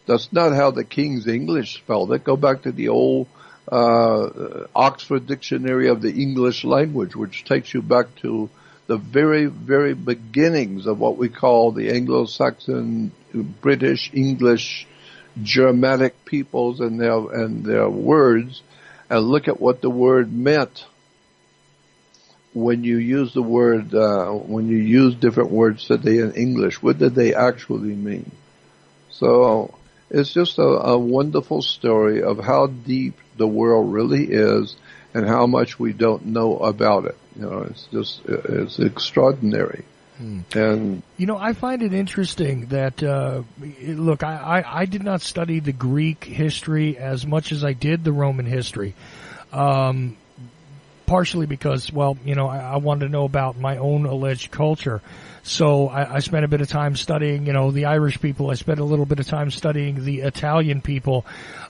That's not how the King's English spelled it. Go back to the old Oxford Dictionary of the English language, which takes you back to the very, very beginnings of what we call the Anglo-Saxon, British, English, Germanic peoples and their words, and look at what the word meant. when you use the word, when you use different words today in English, what did they actually mean? So it's just a wonderful story of how deep the world really is and how much we don't know about it. It's extraordinary. And I find it interesting that, look, I did not study the Greek history as much as I did the Roman history. Partially because, I wanted to know about my own alleged culture. So I spent a bit of time studying, the Irish people. I spent a little bit of time studying the Italian people,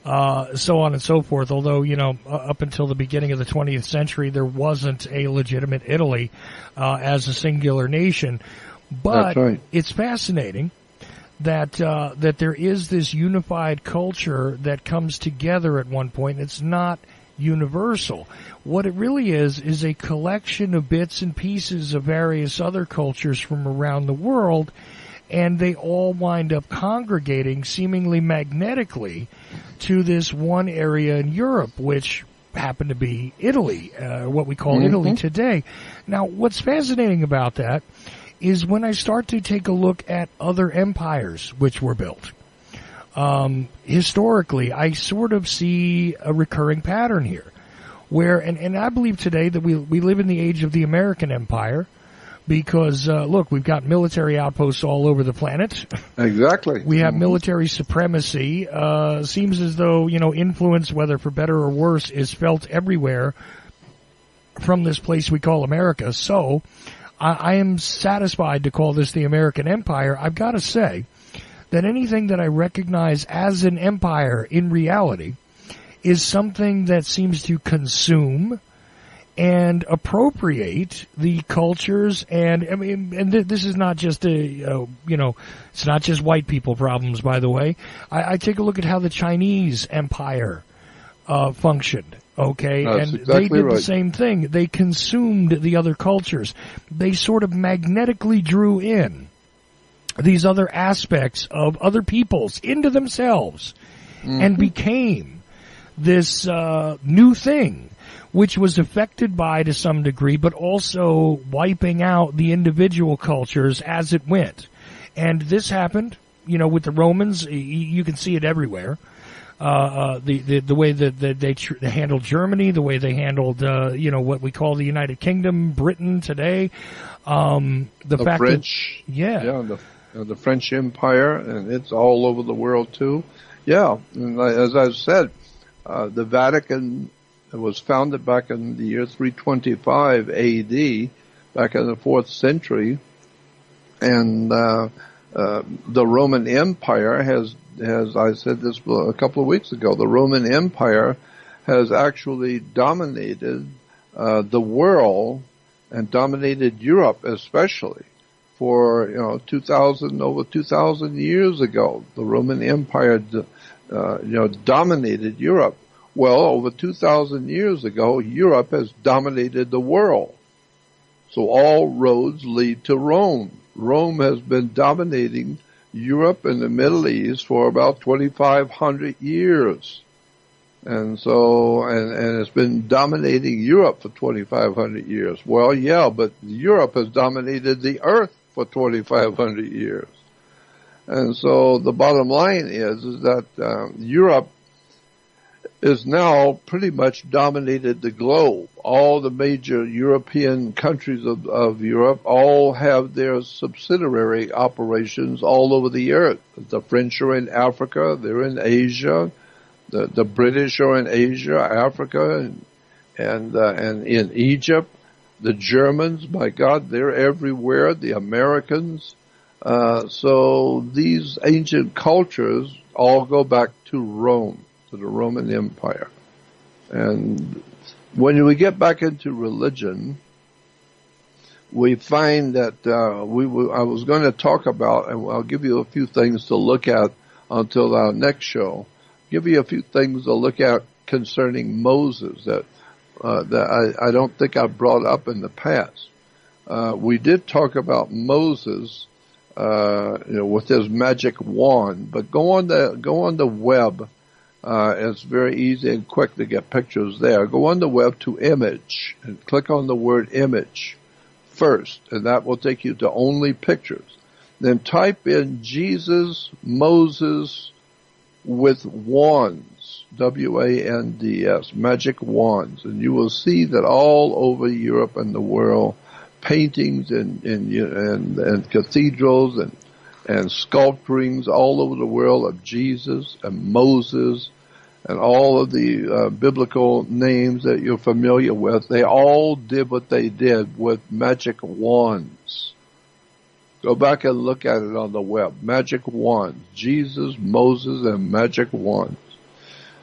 so on and so forth. Although, up until the beginning of the 20th century, there wasn't a legitimate Italy, as a singular nation. But that's right. It's fascinating that there is this unified culture that comes together at one point. It's not universal. What it really is a collection of bits and pieces of various other cultures from around the world, and they all wind up congregating seemingly magnetically to this one area in Europe, which happened to be Italy, what we call Italy today. Now, what's fascinating about that is when I start to take a look at other empires which were built. Historically, I sort of see a recurring pattern here where, and I believe today that we live in the age of the American empire because, look, we've got military outposts all over the planet. Exactly. We have military supremacy. Seems as though, influence, whether for better or worse, is felt everywhere from this place we call America. So I am satisfied to call this the American empire. I've got to say that anything that I recognize as an empire in reality is something that seems to consume and appropriate the cultures. And this is not just it's not just white people problems, by the way. I take a look at how the Chinese empire functioned. Okay, that's and exactly they did right. the same thing. They consumed the other cultures. They sort of magnetically drew in these other aspects of other peoples into themselves and became this new thing, which was affected by to some degree, but also wiping out the individual cultures as it went. And this happened, with the Romans. You can see it everywhere. The way that they handled Germany, the way they handled, what we call the United Kingdom, Britain today. The fact French, that, the French Empire, and it's all over the world too. Yeah, and as I said, the Vatican was founded back in the year 325 A.D., back in the 4th century, and the Roman Empire has, I said this a couple of weeks ago, the Roman Empire has actually dominated the world and dominated Europe especially. For, over 2,000 years ago, the Roman Empire, dominated Europe. Well, over 2,000 years ago, Europe has dominated the world. So all roads lead to Rome. Rome has been dominating Europe and the Middle East for about 2,500 years. And so, and it's been dominating Europe for 2,500 years. Well, yeah, but Europe has dominated the earth for 2,500 years. And so the bottom line is that Europe is now pretty much dominated the globe. All the major European countries of Europe all have their subsidiary operations all over the earth. The French are in Africa, they're in Asia, the British are in Asia, Africa, and in Egypt. The Germans, my God, they're everywhere. The Americans. So these ancient cultures all go back to Rome, to the Roman Empire. And when we get back into religion, we find that I was going to talk about, and I'll give you a few things to look at until our next show. Give you a few things to look at concerning Moses that I don't think I brought up in the past. We did talk about Moses, with his magic wand, but go on the web, It's very easy and quick to get pictures there. Go on the web to image and click on the word image first, and that will take you to only pictures. Then type in Jesus, Moses with wands, W-A-N-D-S, magic wands, and you will see that all over Europe and the world, paintings and cathedrals and sculpturings all over the world of Jesus and Moses and all of the biblical names that you're familiar with. They all did what they did with magic wands. Go back and look at it on the web. Magic wands. Jesus, Moses, and magic wands.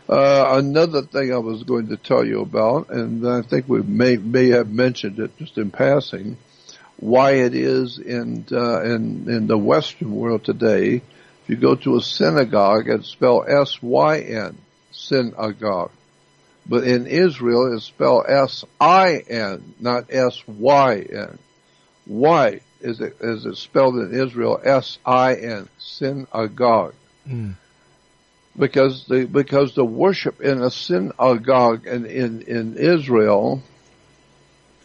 Another thing I was going to tell you about, and I think we may have mentioned it just in passing, why it is in the Western world today. If you go to a synagogue, it's spelled S-Y-N, synagogue. But in Israel, it's spelled S-I-N, not S-Y-N. Why is it spelled in Israel S-I-N, synagogue? Mm. Because the worship in a synagogue in Israel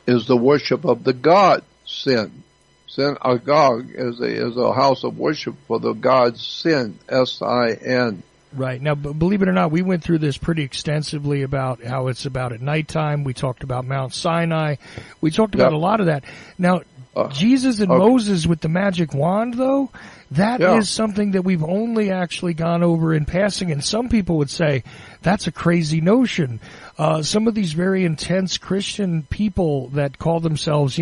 is the worship of the god Sin. Synagogue is a house of worship for the god Sin, S-I-N. Right. Now, believe it or not, we went through this pretty extensively about how it's about at nighttime. We talked about Mount Sinai. We talked about a lot of that. Now, Jesus and Moses with the magic wand, though, that is something that we've only actually gone over in passing, and some people would say that's a crazy notion. Some of these very intense Christian people that call themselves,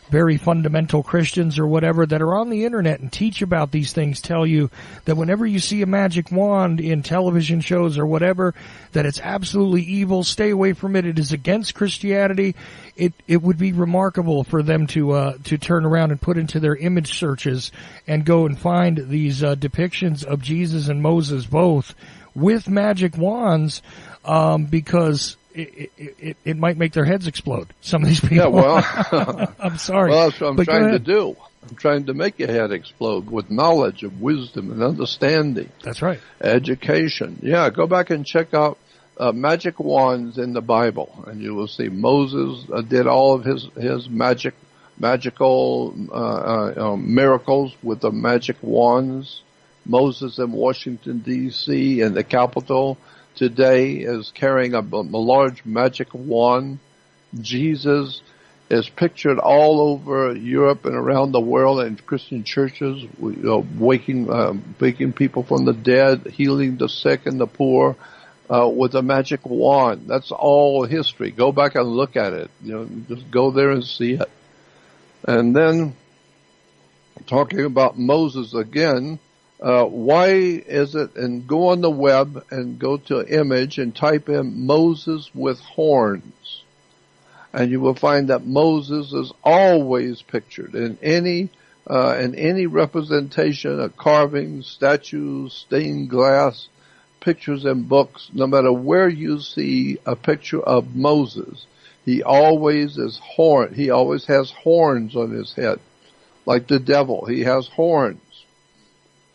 very fundamental Christians or whatever that are on the internet and teach about these things tell you that whenever you see a magic wand in television shows or whatever, that it's absolutely evil. Stay away from it. It is against Christianity. It would be remarkable for them to turn around and put into their image searches and go and find these depictions of Jesus and Moses both with magic wands, because it might make their heads explode. Some of these people. Yeah, well, I'm sorry. Well, that's what I'm trying to do. I'm trying to make your head explode with knowledge of wisdom and understanding. That's right. Education. Yeah, go back and check out magic wands in the Bible, and you will see Moses did all of his magical miracles with the magic wands. Moses in Washington, D.C., in the Capitol today is carrying a large magic wand. Jesus is pictured all over Europe and around the world in Christian churches, waking people from the dead, healing the sick and the poor with a magic wand. That's all history. Go back and look at it. Just go there and see it. And then, talking about Moses again, why is it, and go on the web and go to image and type in Moses with horns. And you will find that Moses is always pictured in any representation of carvings, statues, stained glass, pictures in books. No matter where you see a picture of Moses, he always has horns on his head. Like the devil, he has horns.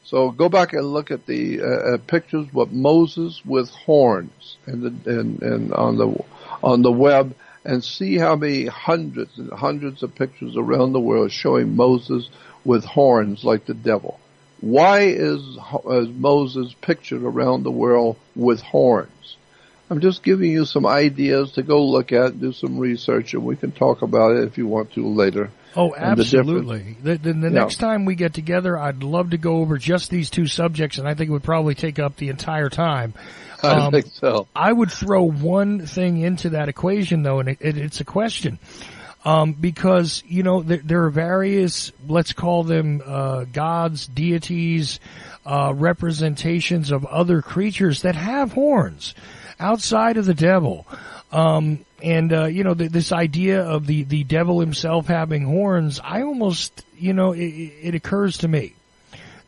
So go back and look at the pictures with Moses with horns and on the web, and see how many hundreds and hundreds of pictures around the world showing Moses with horns like the devil. Why is Moses pictured around the world with horns? I'm just giving you some ideas to go look at, do some research, and we can talk about it if you want to later. Oh, absolutely. The next time we get together, I'd love to go over just these two subjects, and I think it would probably take up the entire time. I think so. I would throw one thing into that equation, though, and it's a question. Because, there are various, let's call them gods, deities, representations of other creatures that have horns outside of the devil. This idea of the devil himself having horns, I almost, it occurs to me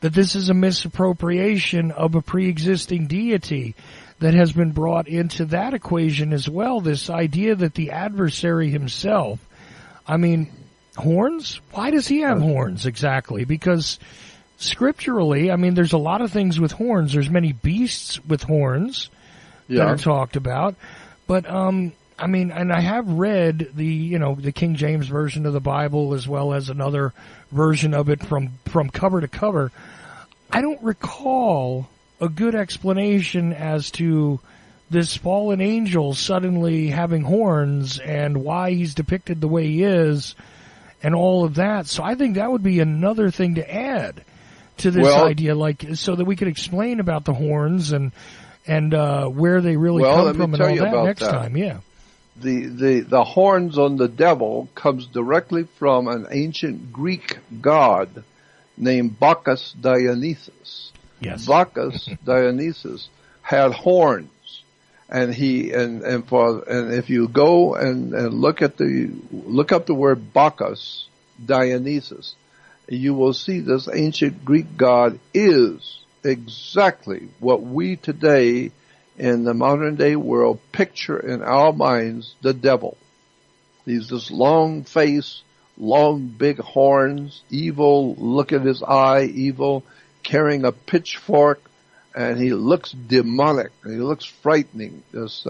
that this is a misappropriation of a pre-existing deity that has been brought into that equation as well. This idea that the adversary himself, horns? Why does he have horns exactly? Because scripturally, I mean, there's a lot of things with horns. There's many beasts with horns that are talked about. But, I mean, and I have read the King James version of the Bible as well as another version of it from cover to cover. I don't recall a good explanation as to this fallen angel suddenly having horns and why he's depicted the way he is and all of that. So I think that would be another thing to add to this idea, like, so that we could explain about the horns and where they really come from and all that next time. Yeah. The horns on the devil comes directly from an ancient Greek god named Bacchus Dionysus. Yes. Bacchus Dionysus had horns, and if you go and look up the word Bacchus Dionysus, you will see this ancient Greek god is exactly what we today in the modern day world picture in our minds the devil. He's this long face, long big horns, evil look at his eye, evil, carrying a pitchfork, and he looks demonic, and he looks frightening, this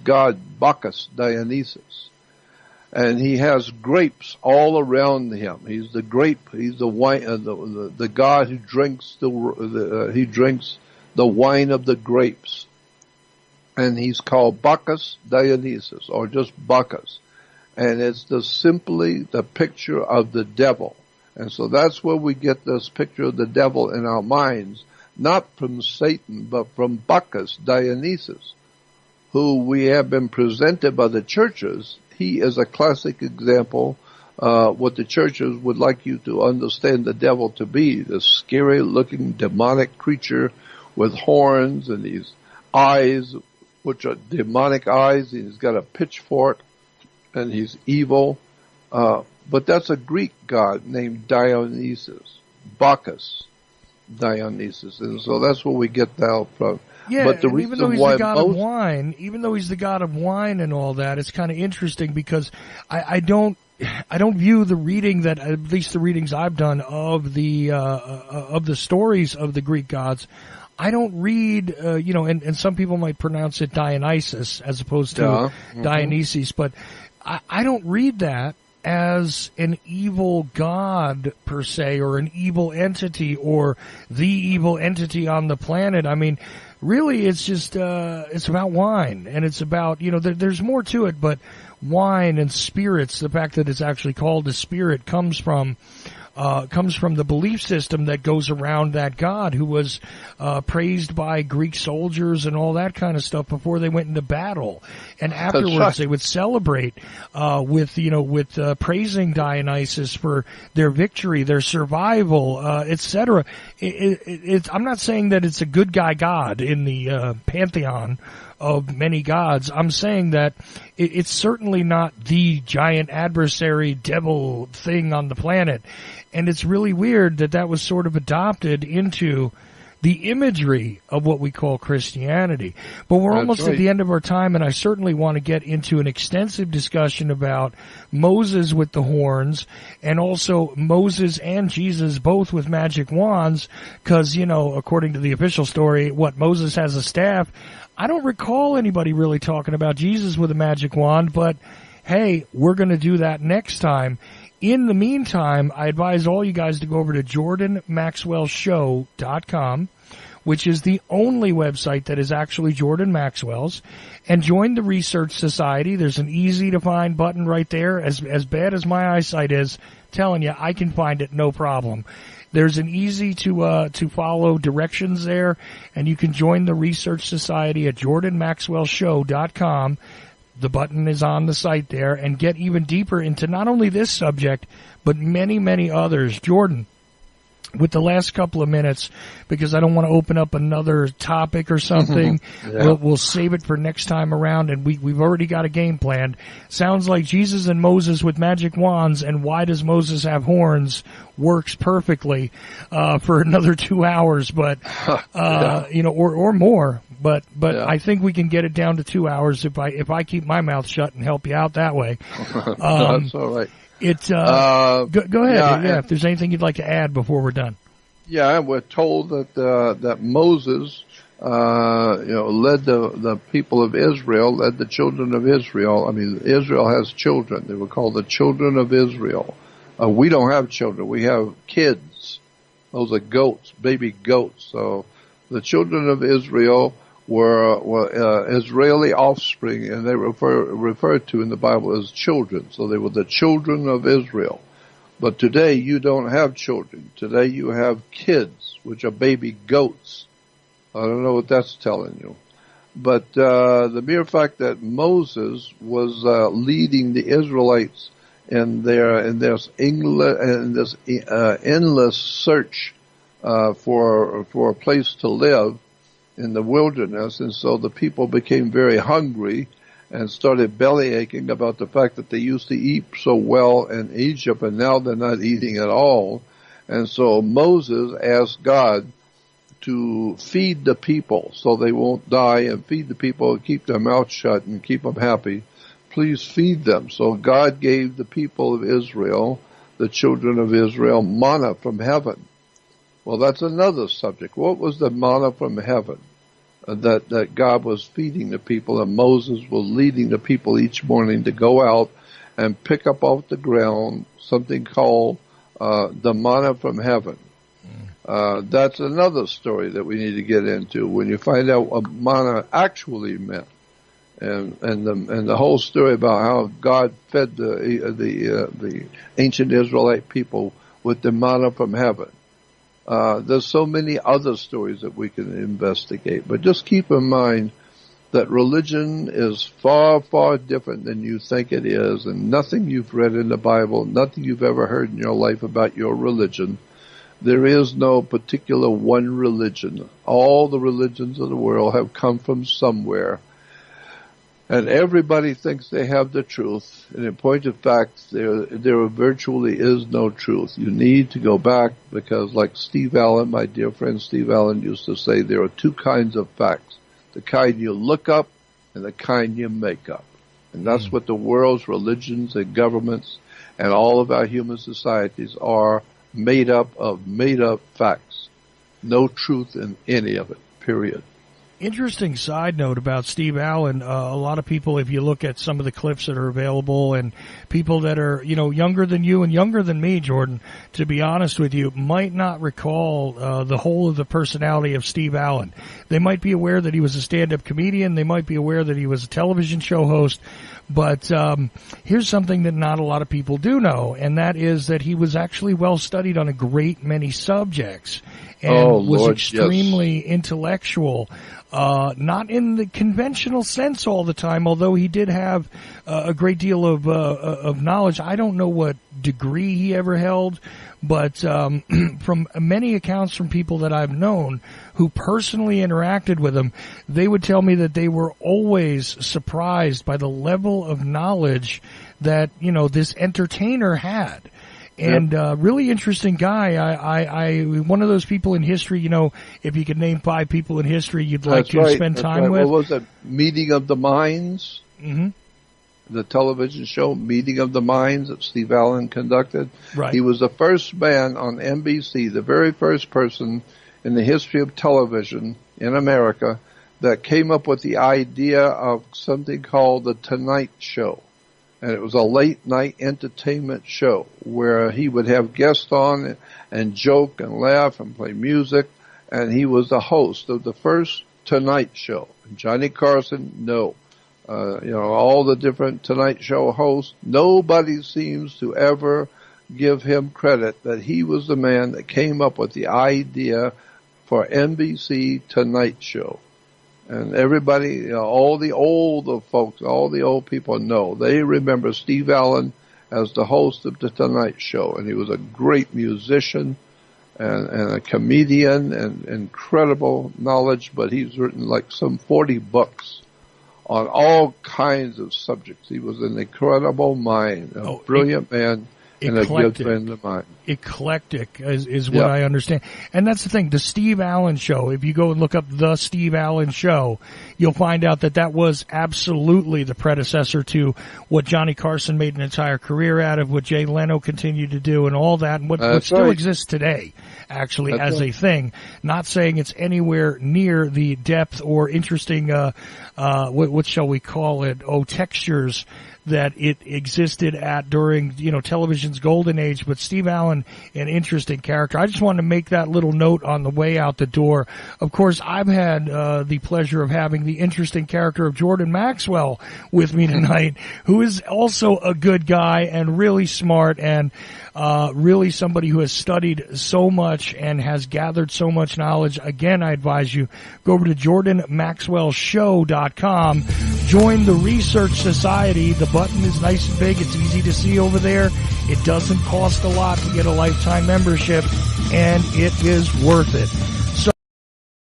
god Bacchus Dionysus. And he has grapes all around him. He's the grape, he's the wine, the god who drinks he drinks the wine of the grapes. And he's called Bacchus Dionysus, or just Bacchus. And it's simply the picture of the devil. And so that's where we get this picture of the devil in our minds, not from Satan, but from Bacchus Dionysus, who we have been presented by the churches. He is a classic example, what the churches would like you to understand the devil to be, this scary looking demonic creature with horns and these eyes, which are demonic eyes. He's got a pitchfork and he's evil. But that's a Greek god named Dionysus, Bacchus Dionysus. And so that's where we get that from. Yeah, but even though he's the god of wine, and all that, it's kind of interesting because I don't view the reading that, at least the readings I've done of the stories of the Greek gods, I don't read, and some people might pronounce it Dionysus as opposed to Dionysus, but I don't read that as an evil god per se, or an evil entity, or the evil entity on the planet. I mean, really, it's just, it's about wine, and it's about, there's more to it, but wine and spirits, the fact that it's actually called a spirit comes from the belief system that goes around that god, who was praised by Greek soldiers and all that kind of stuff before they went into battle, and afterwards they would celebrate with praising Dionysus for their victory, their survival, etc. I'm not saying that it's a good guy god in the pantheon of many gods. I'm saying that it's certainly not the giant adversary devil thing on the planet. And it's really weird that was sort of adopted into the imagery of what we call Christianity. But we're almost at the end of our time, and I certainly want to get into an extensive discussion about Moses with the horns, and also Moses and Jesus both with magic wands, because, according to the official story, Moses has a staff. I don't recall anybody really talking about Jesus with a magic wand, but hey, we're going to do that next time. In the meantime, I advise all you guys to go over to jordanmaxwellshow.com, which is the only website that is actually Jordan Maxwell's, and join the Research Society. There's an easy-to-find button right there. As bad as my eyesight is, telling you, I can find it no problem. There's an easy to follow directions there, and you can join the Research Society at jordanmaxwellshow.com. The button is on the site there, and get even deeper into not only this subject, but many, many others. Jordan, with the last couple of minutes, because I don't want to open up another topic or something, we'll save it for next time around, and we've already got a game planned. Sounds like Jesus and Moses with magic wands, and why does Moses have horns, works perfectly for another 2 hours, but or more. But I think we can get it down to 2 hours if I keep my mouth shut and help you out that way. That's all right. Go ahead. If there's anything you'd like to add before we're done. Yeah, we're told that Moses, led the people of Israel, led the children of Israel. I mean, Israel has children. They were called the children of Israel. We don't have children. We have kids. Those are goats, baby goats. So the children of Israel were Israeli offspring, and they referred to in the Bible as children. So they were the children of Israel. But today you don't have children. Today you have kids, which are baby goats. I don't know what that's telling you. But the mere fact that Moses was leading the Israelites in this endless search for a place to live in the wilderness, and so the people became very hungry and started belly aching about the fact that they used to eat so well in Egypt, and now they're not eating at all. And so Moses asked God to feed the people so they won't die, and feed the people and keep their mouth shut and keep them happy. Please feed them. So God gave the people of Israel, the children of Israel, manna from heaven. Well, that's another subject. What was the manna from heaven that God was feeding the people, and Moses was leading the people each morning to go out and pick up off the ground something called the manna from heaven? That's another story that we need to get into when you find out what manna actually meant, and the whole story about how God fed the ancient Israelite people with the manna from heaven. There's so many other stories that we can investigate, but just keep in mind that religion is far, far different than you think it is, and nothing you've read in the Bible, nothing you've ever heard in your life about your religion. There is no particular one religion. All the religions of the world have come from somewhere, and everybody thinks they have the truth. And in point of fact, there virtually is no truth. You need to go back, because like Steve Allen, my dear friend Steve Allen, used to say, there are two kinds of facts: the kind you look up and the kind you make up. And that's what the world's religions and governments and all of our human societies are made up of made-up facts. No truth in any of it, period. Interesting side note about Steve Allen. A lot of people, if you look at some of the clips that are available, and people that are, younger than you and younger than me, Jordan, to be honest with you, might not recall the whole of the personality of Steve Allen. They might be aware that he was a stand-up comedian. They might be aware that he was a television show host. But here's something that not a lot of people do know, and that is that he was actually well studied on a great many subjects, and was extremely intellectual. Not in the conventional sense all the time, although he did have a great deal of knowledge. I don't know what degree he ever held, but from many accounts from people that I've known who personally interacted with him, they would tell me that they were always surprised by the level of knowledge that, this entertainer had. And really interesting guy. I one of those people in history, if you could name 5 people in history you'd like to spend time with. What was it? Meeting of the Minds? Mm-hmm. The television show Meeting of the Minds that Steve Allen conducted. Right. He was the first man on NBC, the very first person in the history of television in America that came up with the idea of something called the Tonight Show. And it was a late-night entertainment show where he would have guests on and joke and laugh and play music. And he was the host of the first Tonight Show. And Johnny Carson, no. All the different Tonight Show hosts, nobody seems to ever give him credit that he was the man that came up with the idea for NBC Tonight Show. And everybody, all the older folks, all the old people know. They remember Steve Allen as the host of the Tonight Show. And he was a great musician and a comedian and incredible knowledge. But he's written like some 40 books on all kinds of subjects. He was an incredible mind, a brilliant man. and it gives me the mind. Eclectic is what I understand. And that's the thing, the Steve Allen Show, if you go and look up the Steve Allen Show, you'll find out that was absolutely the predecessor to what Johnny Carson made an entire career out of, what Jay Leno continued to do, and all that, and what still exists today, actually, as a thing. Not saying it's anywhere near the depth or interesting, what shall we call it, textures that it existed at during, television's golden age. But Steve Allen, an interesting character. I just wanted to make that little note on the way out the door. Of course, I've had the pleasure of having the interesting character of Jordan Maxwell with me tonight, who is also a good guy and really smart and really somebody who has studied so much and has gathered so much knowledge. Again, I advise you, go over to JordanMaxwellShow.com. Join the Research Society. The button is nice and big. It's easy to see over there. It doesn't cost a lot to get a lifetime membership, and it is worth it.